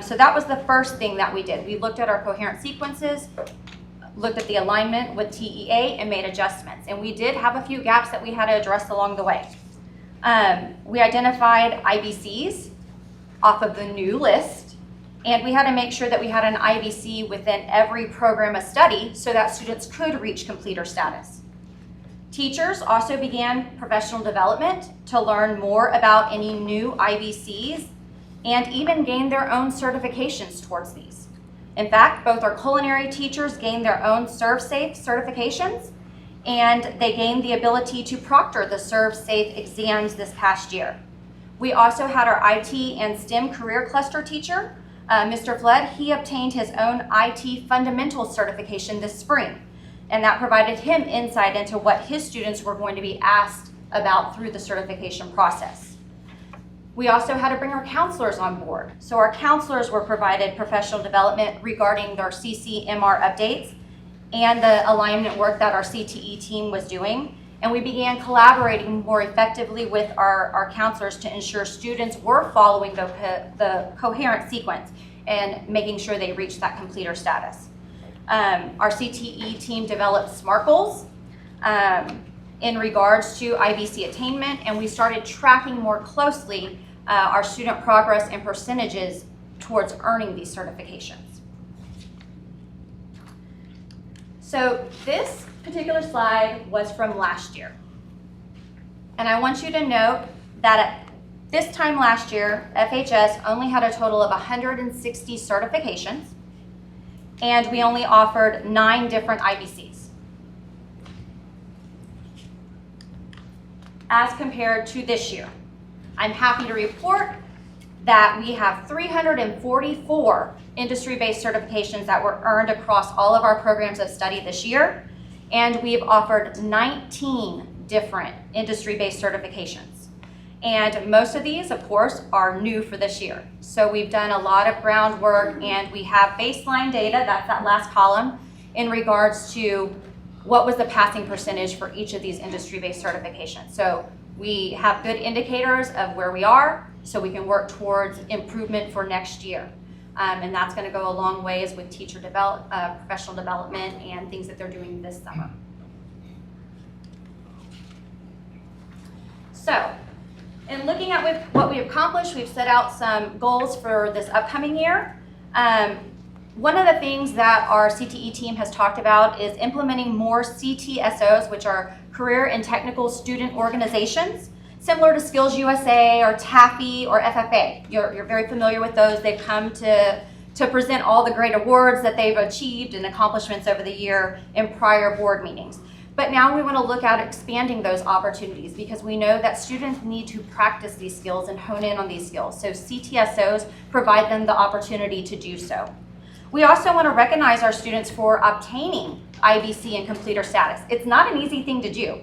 So that was the first thing that we did. We looked at our coherent sequences, looked at the alignment with TEA, and made adjustments. And we did have a few gaps that we had to address along the way. We identified IBCs off of the new list, and we had to make sure that we had an IBC within every program of study so that students could reach completer status. Teachers also began professional development to learn more about any new IBCs and even gain their own certifications towards these. In fact, both our culinary teachers gained their own ServSafe certifications, and they gained the ability to proctor the ServSafe exams this past year. We also had our IT and STEM career cluster teacher, Mr. Flood. He obtained his own IT fundamentals certification this spring, and that provided him insight into what his students were going to be asked about through the certification process. We also had to bring our counselors on board. So our counselors were provided professional development regarding their CCMR updates and the alignment work that our CTE team was doing. And we began collaborating more effectively with our counselors to ensure students were following the coherent sequence and making sure they reached that completer status. Our CTE team developed SMART goals in regards to IBC attainment, and we started tracking more closely our student progress and percentages towards earning these certifications. So this particular slide was from last year. And I want you to note that at this time last year, FHS only had a total of 160 certifications, and we only offered 9 different IBCs. as compared to this year. I'm happy to report that we have 344 industry-based certifications that were earned across all of our programs of study this year, and we've offered 19 different industry-based certifications. And most of these, of course, are new for this year. So we've done a lot of groundwork, and we have baseline data, that's that last column, in regards to what was the passing percentage for each of these industry-based certifications. So we have good indicators of where we are, so we can work towards improvement for next year. And that's going to go a long ways with teacher professional development and things that they're doing this summer. So, in looking at what we've accomplished, we've set out some goals for this upcoming year. One of the things that our CTE team has talked about is implementing more CTSOs, which are Career and Technical Student Organizations, similar to Skills USA or TAFE or FFA. You're very familiar with those. They've come to present all the great awards that they've achieved and accomplishments over the year in prior board meetings. But now we want to look at expanding those opportunities because we know that students need to practice these skills and hone in on these skills. So CTSOs provide them the opportunity to do so. We also want to recognize our students for obtaining IBC and completer status. It's not an easy thing to do.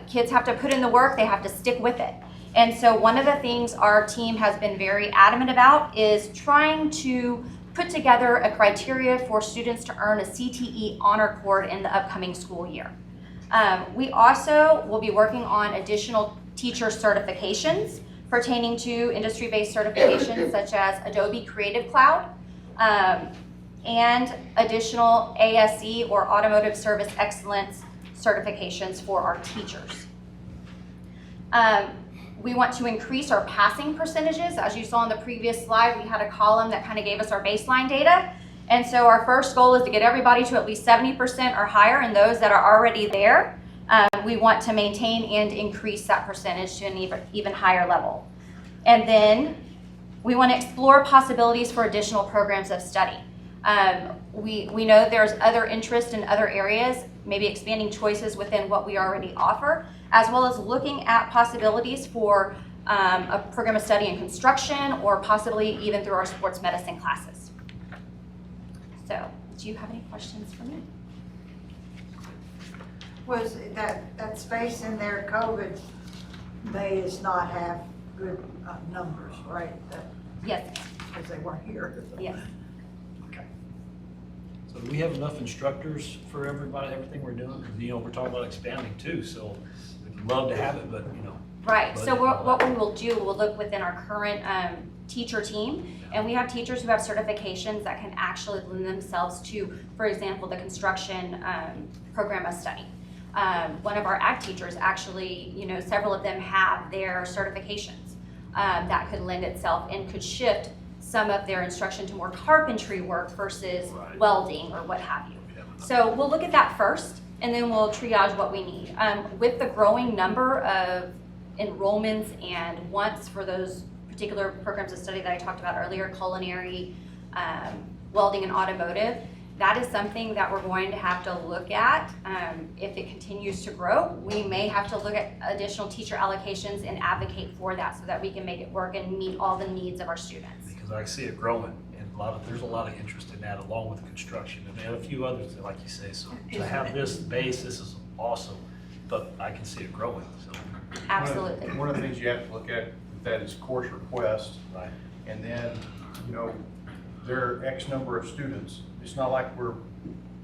Kids have to put in the work, they have to stick with it. And so one of the things our team has been very adamant about is trying to put together a criteria for students to earn a CTE honor cord in the upcoming school year. We also will be working on additional teacher certifications pertaining to industry-based certifications such as Adobe Creative Cloud, and additional ASE or Automotive Service Excellence certifications for our teachers. We want to increase our passing percentages. As you saw in the previous slide, we had a column that kind of gave us our baseline data. And so our first goal is to get everybody to at least 70% or higher, and those that are already there, we want to maintain and increase that percentage to an even higher level. And then we want to explore possibilities for additional programs of study. We know there's other interest in other areas, maybe expanding choices within what we already offer, as well as looking at possibilities for a program of study in construction or possibly even through our sports medicine classes. So, do you have any questions for me? Was that space in there, COVID may does not have good numbers, right? Yes. Because they weren't here. Yes. Okay. So do we have enough instructors for everybody, everything we're doing? Because, we're talking about expanding too, so we'd love to have it, but, Right, so what we will do, we'll look within our current teacher team, and we have teachers who have certifications that can actually lend themselves to, for example, the construction program of study. One of our ag teachers actually, several of them have their certifications that could lend itself and could shift some of their instruction to more carpentry work versus welding or what have you. So we'll look at that first, and then we'll triage what we need. With the growing number of enrollments and wants for those particular programs of study that I talked about earlier, culinary, welding, and automotive, that is something that we're going to have to look at. If it continues to grow, we may have to look at additional teacher allocations and advocate for that so that we can make it work and meet all the needs of our students. because I see it growing, and there's a lot of interest in that, along with construction, and a few others, like you say, so to have this base, this is awesome, but I can see it growing, so. Absolutely. One of the things you have to look at that is course request. Right. And then, there are X number of students. It's not like we're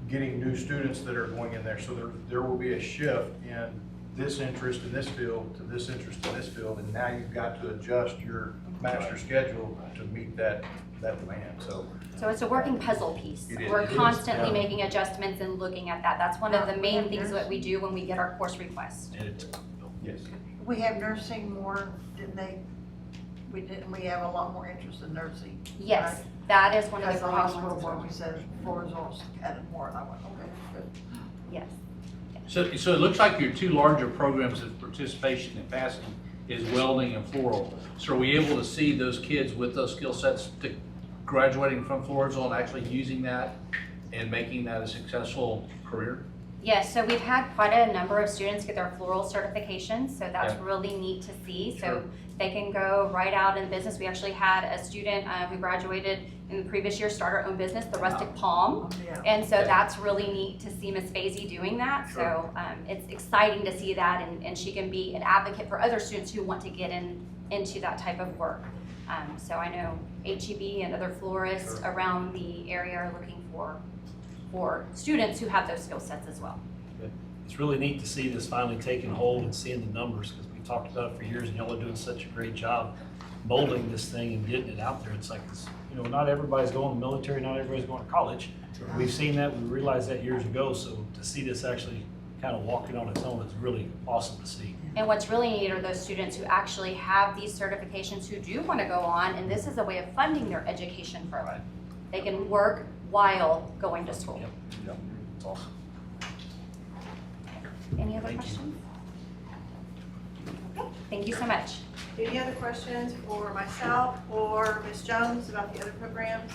getting new students that are going in there. So there will be a shift in this interest in this field to this interest in this field. And now you've got to adjust your master schedule to meet that demand. So it's a working puzzle piece. It is. We're It is, constantly yeah. making adjustments and looking at that. That's one of the main things that we do when we get our course requests. Yes. We have nursing more, didn't they? We have a lot more interest in nursing. Yes, right? that is one of the Because the growing hospital ones. board, we said Floresville added more, and I went, okay, good. Yes. So it looks like your two larger programs of participation and passing is welding and floral. So are we able to see those kids with those skill sets graduating from Floresville and actually using that and making that a successful career? Yes, so we've had quite a number of students get their floral certifications, so that's Yeah. really neat to see. Sure. So they can go right out in business. We actually had a student who graduated in the previous year start her own business, the Rustic Palm. And so that's really neat to see Miss Fazy doing that. So it's exciting to see that, and she can be an advocate for other students who want to get into that type of work. So I know HEB and other florists around the area are looking for students who have those skill sets as well. It's really neat to see this finally taking hold and seeing the numbers, because we talked about it for years and y'all are doing such a great job molding this thing and getting it out there. It's like, not everybody's going to the military, not everybody's going to college. We've seen that, we realized that years ago, so to see this actually kind of walking on its own is really awesome to see. And what's really neat are those students who actually have these certifications who do want to go on, and this is a way of funding their education further. They can work while going to school. Yep. It's awesome. Any other Thank you. questions? Okay, thank you so much. Any other questions for myself or Ms. Jones about the other programs?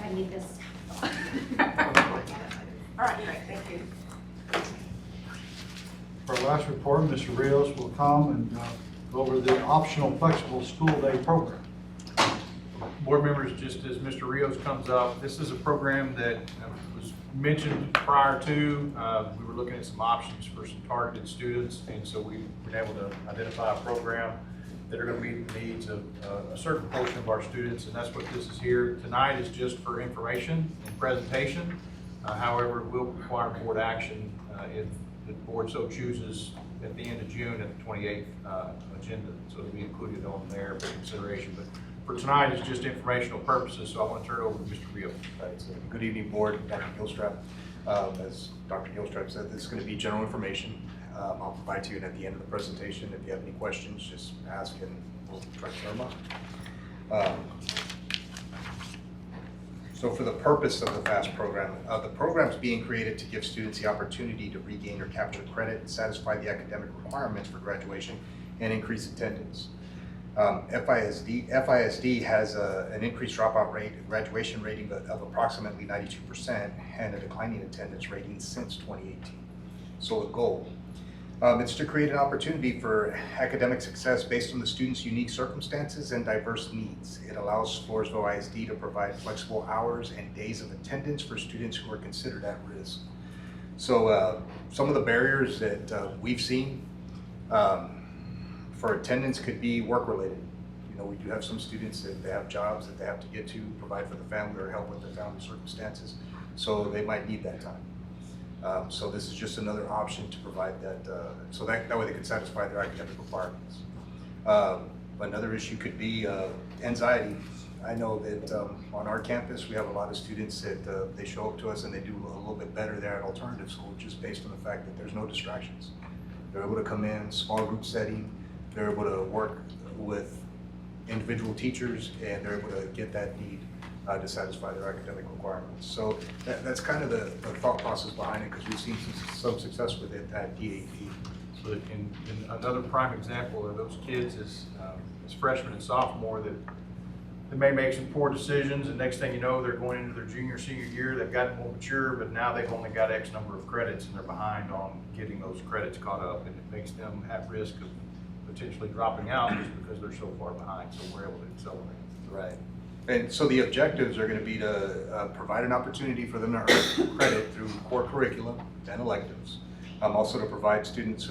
I need this. All right, great, thank you. For our last report, Mr. Rios will come and go over the optional flexible school day program. Board members, just as Mr. Rios comes up, this is a program that was mentioned prior to. We were looking at some options for some targeted students, and so we've been able to identify a program that are going to meet the needs of a certain portion of our students, and that's what this is here. Tonight is just for information and presentation. However, it will require board action if the board so chooses at the end of June at the 28th agenda. So it'll be included on there for consideration. But for tonight, it's just informational purposes, so I want to turn it over to Mr. Rio. Right, so good evening, board. Dr. Gilstrap. As Dr. Gilstrap said, this is going to be general information. I'll provide to you at the end of the presentation. If you have any questions, just ask and we'll try to clear them up. So for the purpose of the FAST program, the program is being created to give students the opportunity to regain or capture credit, satisfy the academic requirements for graduation, and increase attendance. FISD has an increased dropout rate, graduation rating of approximately 92%, and a declining attendance rating since 2018. So the goal, it's to create an opportunity for academic success based on the student's unique circumstances and diverse needs. It allows Floresville ISD to provide flexible hours and days of attendance for students who are considered at risk. So some of the barriers that we've seen for attendance could be work-related. We do have some students that they have jobs that they have to get to, provide for the family or help with their family circumstances, so they might need that time. So this is just another option to provide that, so that way they can satisfy their academic requirements. Another issue could be anxiety. I know that on our campus we have a lot of students that they show up to us and they do a little bit better there at alternative school just based on the fact that there's no distractions. They're able to come in, small group setting, they're able to work with individual teachers, and they're able to get that need to satisfy their academic requirements. So that's kind of the thought process behind it, because we've seen some success with it at DAP. So in another prime example of those kids is freshmen and sophomore that they may make some poor decisions, and next thing you know, they're going into their junior, senior year, they've gotten more mature, but now they've only got X number of credits and they're behind on getting those credits caught up, and it makes them at risk of potentially dropping out just because they're so far behind, so we're able to accelerate. Right. And so the objectives are going to be to provide an opportunity for them to earn credit through core curriculum and electives. Also to provide students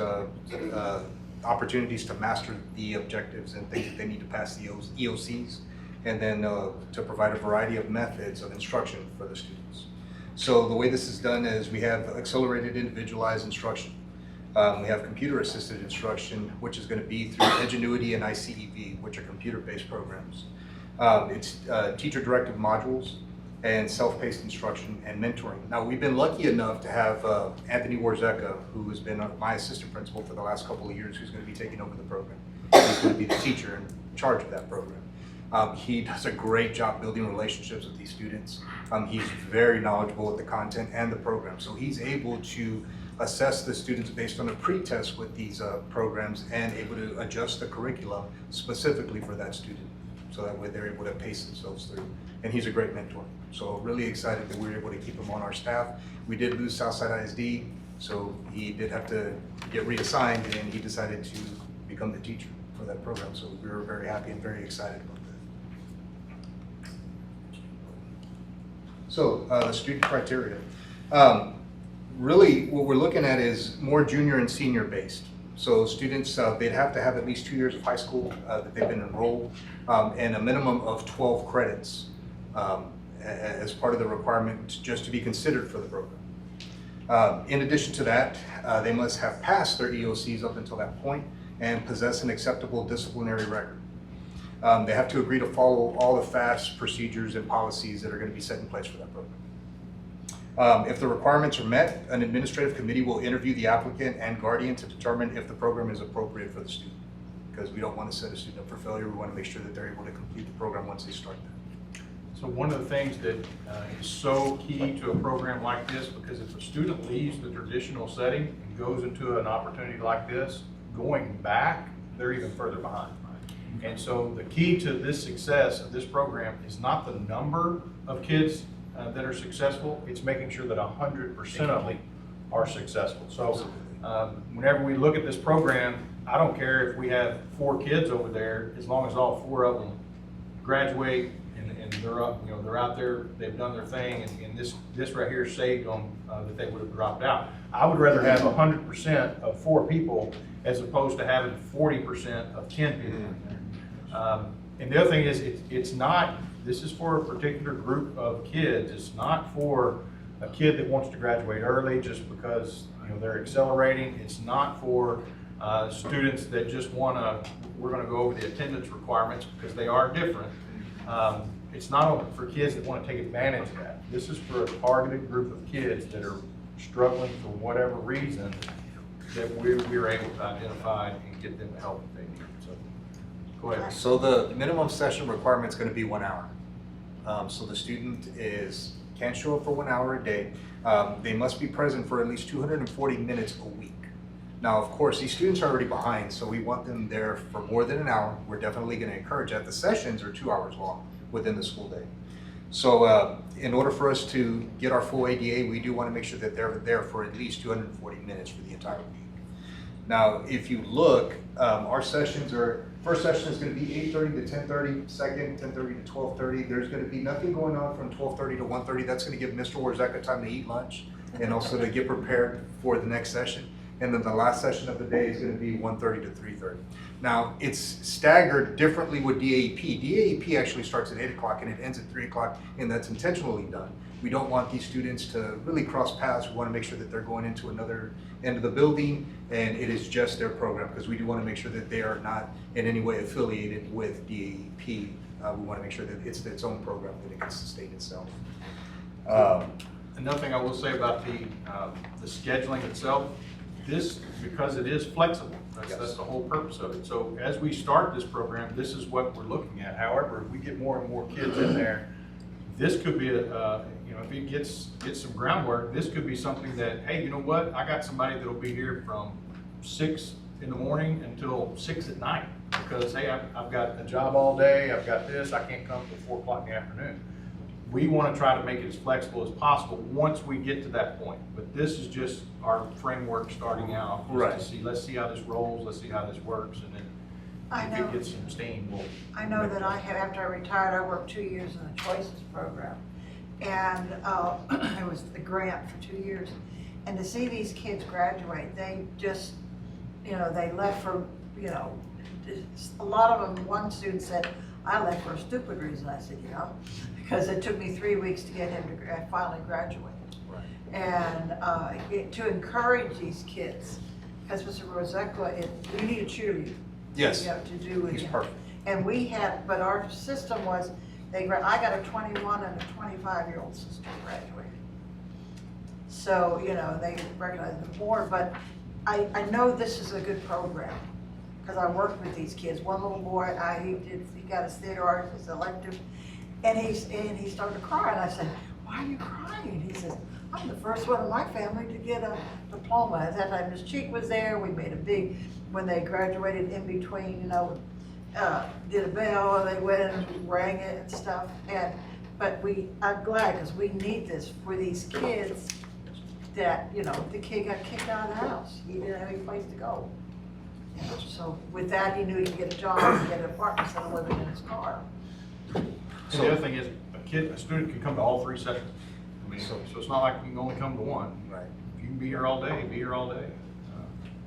opportunities to master the objectives and things that they need to pass the EOCs, and then to provide a variety of methods of instruction for the students. So the way this is done is we have accelerated individualized instruction. We have computer-assisted instruction, which is going to be through Edgenuity and ICEV, which are computer-based programs. It's teacher-directed modules and self-paced instruction and mentoring. Now, we've been lucky enough to have Anthony Warzeka, who has been my assistant principal for the last couple of years, who's going to be taking over the program. He's going to be the teacher in charge of that program. He does a great job building relationships with these students. He's very knowledgeable with the content and the program, so he's able to assess the students based on a pre-test with these programs and able to adjust the curriculum specifically for that student, so that way they're able to pace themselves through. And he's a great mentor. So really excited that we were able to keep him on our staff. We did lose Southside ISD, so he did have to get reassigned, and he decided to become the teacher for that program. So we were very happy and very excited about that. So the student criteria. Really, what we're looking at is more junior and senior based. So students, they'd have to have at least 2 years of high school that they've been enrolled, and a minimum of 12 credits as part of the requirement just to be considered for the program. In addition to that, they must have passed their EOCs up until that point and possess an acceptable disciplinary record. They have to agree to follow all the FAST procedures and policies that are going to be set in place for that program. If the requirements are met, an administrative committee will interview the applicant and guardian to determine if the program is appropriate for the student. Because we don't want to set a student up for failure, we want to make sure that they're able to complete the program once they start that. So one of the things that is so key to a program like this, because if a student leaves the traditional setting and goes into an opportunity like this, going back, they're even further behind. And so the key to this success of this program is not the number of kids that are successful, it's making sure that 100% of them are successful. So whenever we look at this program, I don't care if we have 4 kids over there, as long as all 4 of them graduate and they're up, you know, they're out there, they've done their thing, and this right here saved them that they would have dropped out. I would rather have 100% of 4 people as opposed to having 40% of 10 people. And the other thing is, it's not, this is for a particular group of kids. It's not for a kid that wants to graduate early just because, you know, they're accelerating. It's not for students that just want to, we're going to go over the attendance requirements because they are different. It's not for kids that want to take advantage of that. This is for a targeted group of kids that are struggling for whatever reason that we're able to identify and get them the help that they need. So, go ahead. So the minimum session requirement is going to be 1 hour. So the student can't show up for 1 hour a day. They must be present for at least 240 minutes a week. Now, of course, these students are already behind, so we want them there for more than an hour. We're definitely going to encourage that. The sessions are 2 hours long within the school day. So in order for us to get our full ADA, we do want to make sure that they're there for at least 240 minutes for the entire week. Now, if you look, our sessions are, first session is going to be 8:30 to 10:30, second 10:30 to 12:30. There's going to be nothing going on from 12:30 to 1:30. That's going to give Mr. Warzeka time to eat lunch and also to get prepared for the next session. And then the last session of the day is going to be 1:30 to 3:30. Now, it's staggered differently with DAEP. DAEP actually starts at 8 o'clock and it ends at 3 o'clock, and that's intentionally done. We don't want these students to really cross paths. We want to make sure that they're going into another end of the building and it is just their program, because we do want to make sure that they are not in any way affiliated with DAEP. We want to make sure that it's its own program, that it can sustain itself. Another thing I will say about the scheduling itself, this, because it is flexible, that's the whole purpose of it. So as we start this program, this is what we're looking at. However, if we get more and more kids in there, this could be if it gets some groundwork, this could be something that, hey, you know what? I got somebody that'll be here from 6 in the morning until 6 at night because, hey, I've got a job all day, I've got this, I can't come till 4 o'clock in the afternoon. We want to try to make it as flexible as possible once we get to that point. But this is just our framework starting out. Right. To see, let's see how this rolls, let's see how this works, and then if it gets some steam, we'll. I know that after I retired, I worked 2 years in the Choices program. And it was the grant for 2 years. And to see these kids graduate, they just, they left for, a lot of them, one student said, I left for a stupid reason. I said, because it took me 3 weeks to get him to finally graduate. Right. And to encourage these kids, because Mr. Rosecla, you need a cheerleader. Yes. To do with He's him. perfect. And we had, but our system was, I got a 21 and a 25-year-old sister graduated. So, they recognize them more, but I know this is a good program because I worked with these kids. One little boy, he got his theater arts, his elective, and he started to cry. And I said, why are you crying? He says, I'm the first one in my family to get a diploma. At that time, Miss Cheek was there. We made a big, when they graduated in between, did a bell, they went and rang it and stuff. And But I'm glad, because we need this for these kids that, you know, the kid got kicked out of the house. He didn't have any place to go. You know, so with that, he knew he could get a job and get an apartment instead of living in his car. And the other thing is, a student can come to all 3 sessions. I mean, so it's not like you can only come to one. Right. If you can be here all day, be here all day.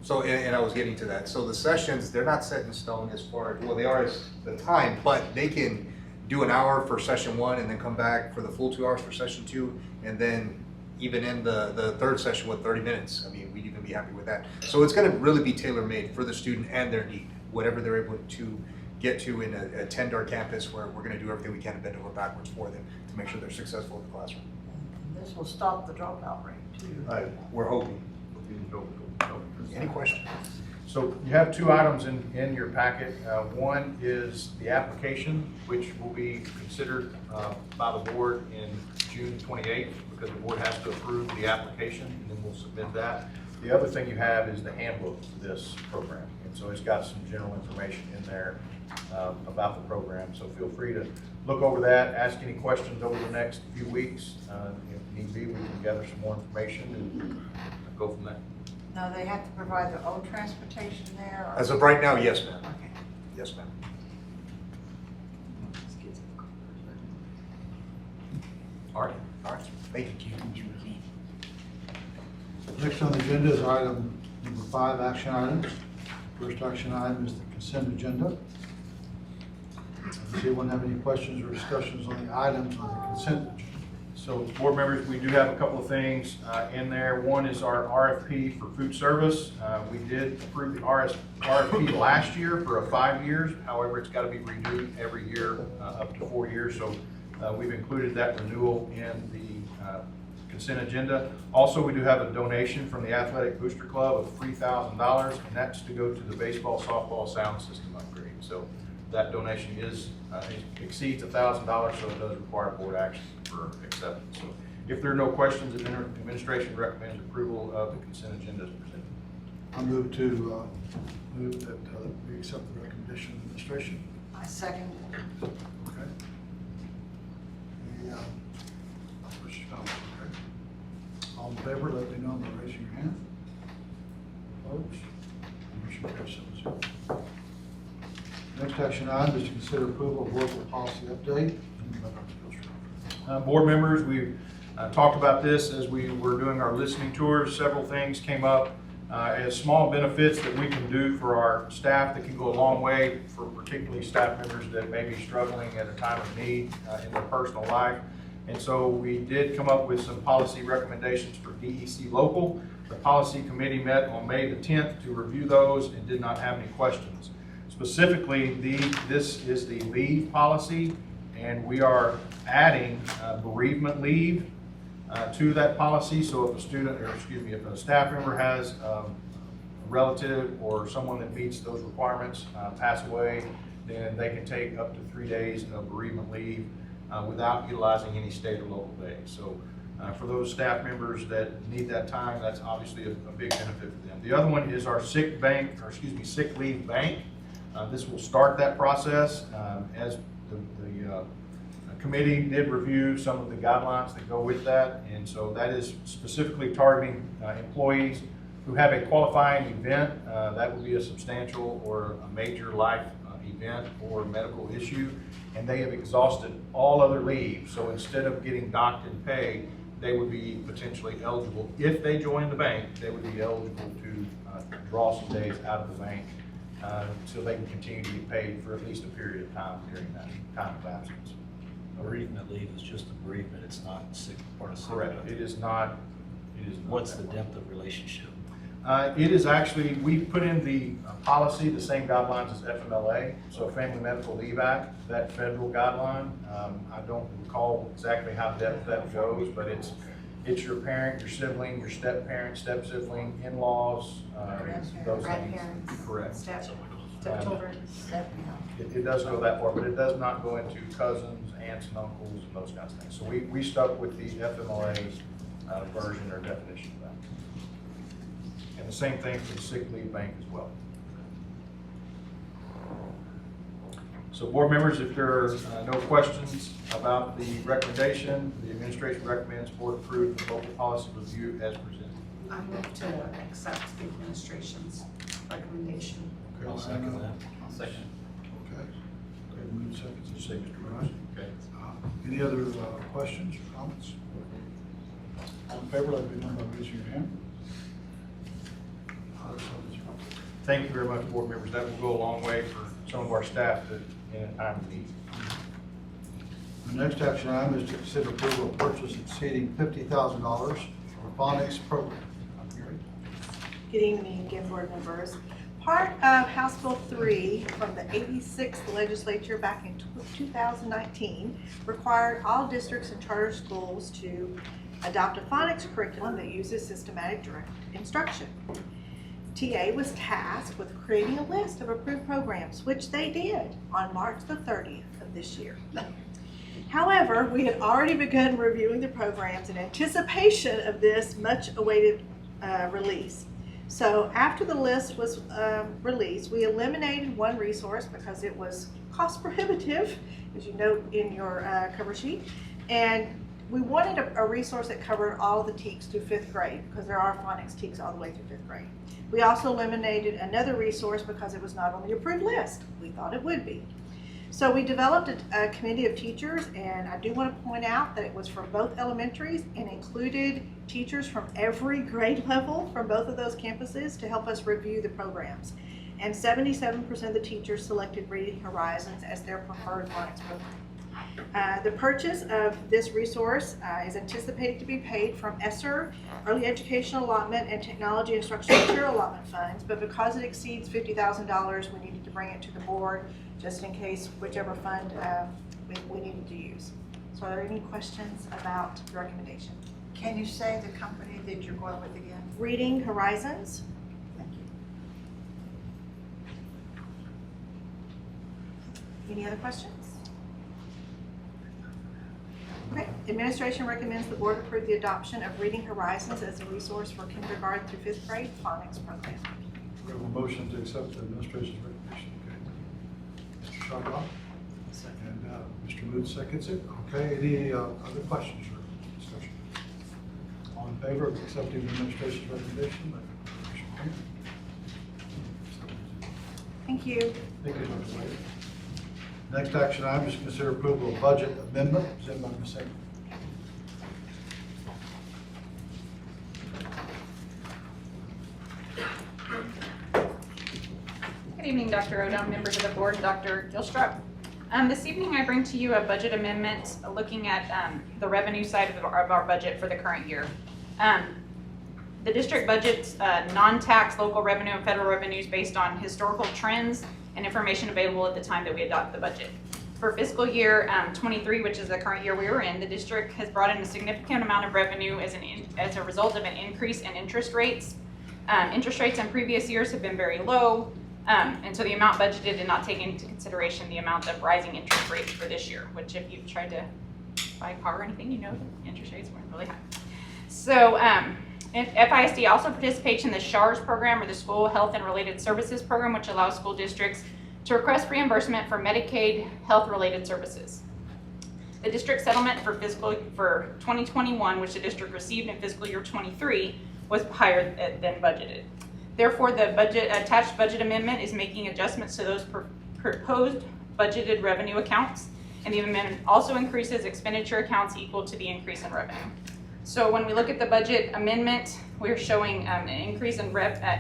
So, and I was getting to that. So the sessions, they're not set in stone as far, well, they are as the time, but they can do an hour for session 1 and then come back for the full 2 hours for session 2. And then even in the third session with 30 minutes. I mean, we'd even be happy with that. So it's gonna really be tailor-made for the student and their need, whatever they're able to get to in a 10-door campus, where we're gonna do everything we can to bend over backwards for them to make sure they're successful in the classroom. And this will stop the dropout rate too. We're hoping. Any questions? So you have 2 items in your packet. One is the application, which will be considered by the board in June 28th, because the board has to approve the application, and then we'll submit that. The other thing you have is the handbook for this program. And so it's got some general information in there about the program. So feel free to look over that, ask any questions over the next few weeks. If need be, we can gather some more information and go from there. Now, they have to provide their own transportation there? Or? As of right now, yes, ma'am. Okay. Yes, ma'am. All right. All right. Thank you. Next on the agenda is item number 5, action items. First action item is the consent agenda. Does anyone have any questions or discussions on the items on the consent agenda? So, board members, we do have a couple of things in there. One is our RFP for food service. We did approve the RFP last year for 5 years. However, it's got to be renewed every year up to 4 years. So we've included that renewal in the consent agenda. Also, we do have a donation from the Athletic Booster Club of $3,000, and that's to go to the baseball, softball sound system upgrade. So that donation exceeds $1,000, so it does require board action for acceptance. So if there are no questions, the administration recommends approval of the consent agenda as presented. I move that we accept the recommendation of administration. I second. Okay. Any questions, comments? Okay. All in favor, let me know by raising your hand. Opposed? Motion carries 7-0. Next action item is to consider approval of local policy update. Board members, we've talked about this as we were doing our listening tours. Several things came up as small benefits that we can do for our staff that can go a long way for particularly staff members that may be struggling at a time of need in their personal life. And so we did come up with some policy recommendations for DEC local. The policy committee met on May the 10th to review those and did not have any questions. Specifically, this is the leave policy, and we are adding bereavement leave to that policy. So if if a staff member has a relative or someone that meets those requirements pass away, then they can take up to 3 days of bereavement leave without utilizing any state or local days. So for those staff members that need that time, that's obviously a big benefit for them. The other one is our sick leave bank. This will start that process as the committee did review some of the guidelines that go with that, and so that is specifically targeting employees who have a qualifying event. That would be a substantial or a major life event or medical issue, and they have exhausted all other leave. So instead of getting docked and paid, they would be potentially eligible. If they join the bank, they would be eligible to draw some days out of the bank so they can continue to get paid for at least a period of time during that time of absence. Bereavement leave is just a bereavement, it's not sick, part of sick. Correct. It is not. What's the depth of relationship? It is actually, we put in the policy the same guidelines as FMLA, so Family Medical Leave Act, that federal guideline. I don't recall exactly how depth that goes, but it's your parent, your sibling, your step-parent, step-sibling, in-laws, those things. Correct. Stepchildren. It does go that far, but it does not go into cousins, aunts and uncles, and those kinds of things. So we stuck with the FMLA version or definition of that. And the same thing for the sick leave bank as well. So board members, if there are no questions about the recommendation, the administration recommends board approve the local policy review as presented. I move to accept the administration's recommendation. Okay, I'll second that. I'll second. Okay. Okay, move seconds, you say, Mr. Rice. Okay. Any other questions or comments? All in favor, let it be known by raising your hand. Thank you very much, board members. That will go a long way for some of our staff that in a time of need. The next action item is to consider approval of purchase exceeding $50,000 for phonics program. Good evening again, board members. Part of House Bill 3 from the 86th legislature back in 2019 required all districts and charter schools to adopt a phonics curriculum that uses systematic direct instruction. TA was tasked with creating a list of approved programs, which they did on March the 30th of this year. However, we had already begun reviewing the programs in anticipation of this much awaited release. So after the list was released, we eliminated one resource because it was cost prohibitive, as you note in your cover sheet. And we wanted a resource that covered all the TEKS through 5th grade, because there are phonics TEKS all the way through 5th grade. We also eliminated another resource because it was not on the approved list. We thought it would be. So we developed a committee of teachers, and I do want to point out that it was for both elementaries and included teachers from every grade level from both of those campuses to help us review the programs. And 77% of the teachers selected Reading Horizons as their preferred phonics program. The purchase of this resource is anticipated to be paid from ESSER, Early Education Allotment, and Technology Instructional Material Allotment Funds, but because it exceeds $50,000, we needed to bring it to the board just in case whichever fund we needed to use. So are there any questions about the recommendation? Can you say the company that you're going with again? Reading Horizons. Thank you. Any other questions? Okay, administration recommends the board approve the adoption of Reading Horizons as a resource for kindergarten through 5th grade phonics program. We have a motion to accept the administration's recommendation. Okay. Mr. Shadroff? And Mr. Mood seconds it. Okay, any other questions or discussion? All in favor of accepting the administration's recommendation? Let it be raise your hand. Thank you. Thank you, Dr. Wade. Next action item is to consider approval of budget amendment presented by Ms. Sager. Good evening, Dr. Odom, members of the board, and Dr. Gilstrap. This evening I bring to you a budget amendment looking at the revenue side of our budget for the current year. The district budgets non-tax local revenue and federal revenues based on historical trends and information available at the time that we adopt the budget. For fiscal year 23, which is the current year we were in, the district has brought in a significant amount of revenue as a result of an increase in interest rates. Interest rates in previous years have been very low, and so the amount budgeted did not take into consideration the amount of rising interest rates for this year, which if you've tried to buy a car or anything, you know interest rates weren't really high. So FISD also participates in the SHARS program, or the School Health and Related Services program, which allows school districts to request reimbursement for Medicaid health-related services. The district settlement for 2021, which the district received in fiscal year 23, was higher than budgeted. Therefore, the attached budget amendment is making adjustments to those proposed budgeted revenue accounts, and the amendment also increases expenditure accounts equal to the increase in revenue. So when we look at the budget amendment, we're showing an increase in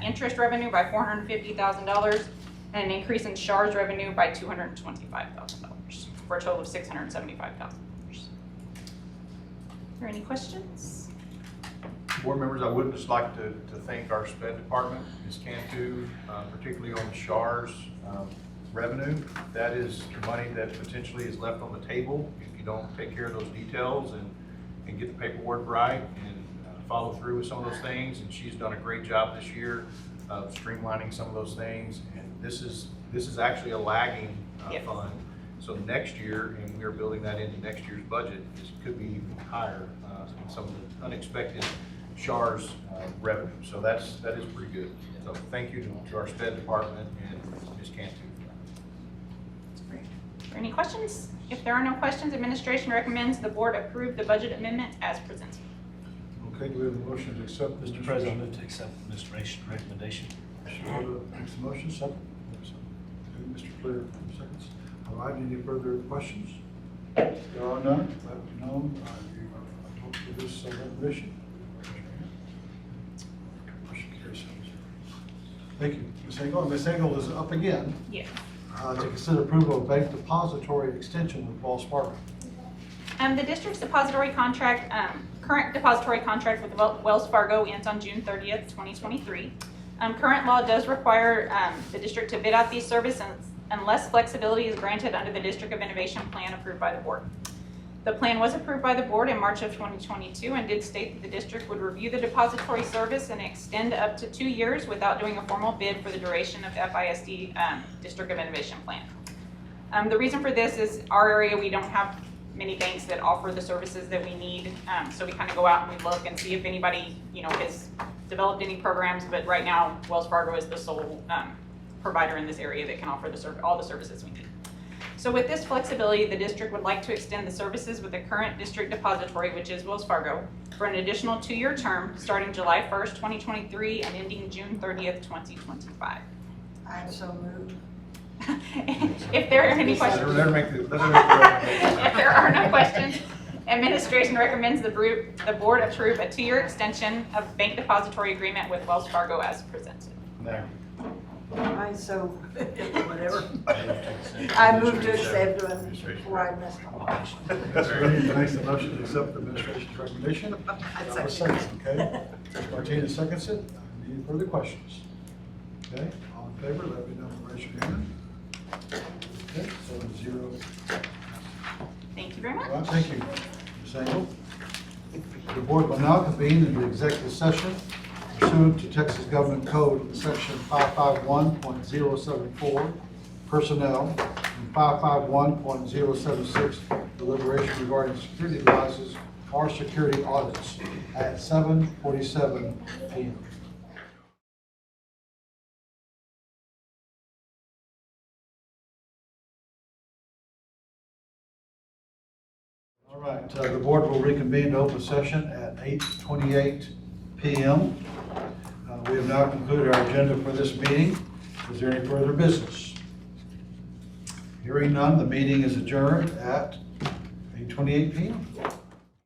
interest revenue by $450,000 and an increase in SHARS revenue by $225,000 for a total of $675,000. Are there any questions? Board members, I would just like to thank our SPED department, Ms. Cantu, particularly on the SHARS revenue. That is the money that potentially is left on the table if you don't take care of those details and get the paperwork right and follow through with some of those things. And she's done a great job this year of streamlining some of those things. And this is actually a lagging fund. So next year, and we're building that into next year's budget, this could be even higher in some of the unexpected SHARS revenue. So that is pretty good. So thank you to our SPED department and Ms. Cantu. Great. Are there any questions? If there are no questions, administration recommends the board approve the budget amendment as presented. Okay, do we have a motion to accept? Mr. President, I move to accept the administration recommendation. Mr. Hoda makes the motion, second. Okay, Mr. Clear, seconds. All right, any further questions? There are none, let me know. I vote for this resolution. Motion carries 7-0. Thank you, Ms. Engel. Ms. Engel is up again. Yes. To consider approval of bank depository extension with Wells Fargo. The district's depository contract, current depository contract with Wells Fargo ends on June 30th, 2023. Current law does require the district to bid out these services unless flexibility is granted under the District of Innovation Plan approved by the board. The plan was approved by the board in March of 2022 and did state that the district would review the depository service and extend up to 2 years without doing a formal bid for the duration of FISD District of Innovation Plan. The reason for this is our area, we don't have many banks that offer the services that we need. So we kind of go out and we look and see if anybody, has developed any programs, but right now Wells Fargo is the sole provider in this area that can offer all the services we need. So with this flexibility, the district would like to extend the services with the current district depository, which is Wells Fargo, for an additional 2-year term starting July 1st, 2023 and ending June 30th, 2025. I'm so moved. If there are any questions, if there are no questions, administration recommends the board approve a 2-year extension of bank depository agreement with Wells Fargo as presented. There. I so, Whatever. I moved to accept one before I messed up. Mr. Reed makes the motion to accept the administration's recommendation. I'd I'll second. okay? Mr. Martinez seconds it. Any further questions? Okay, all in favor, let me know, raise your hand. Okay, 7-0. Thank you very much. All right, thank you, Ms. Engel. The board will now convene into executive session pursuant to Texas Government Code, Section 551.074, Personnel, and 551.076, Deliberation regarding security devices or security audits at 7:47 p.m. All right, the board will reconvene to open session at 8:28 p.m. We have now concluded our agenda for this meeting. Is there any further business? Hearing none, the meeting is adjourned at 8:28 p.m.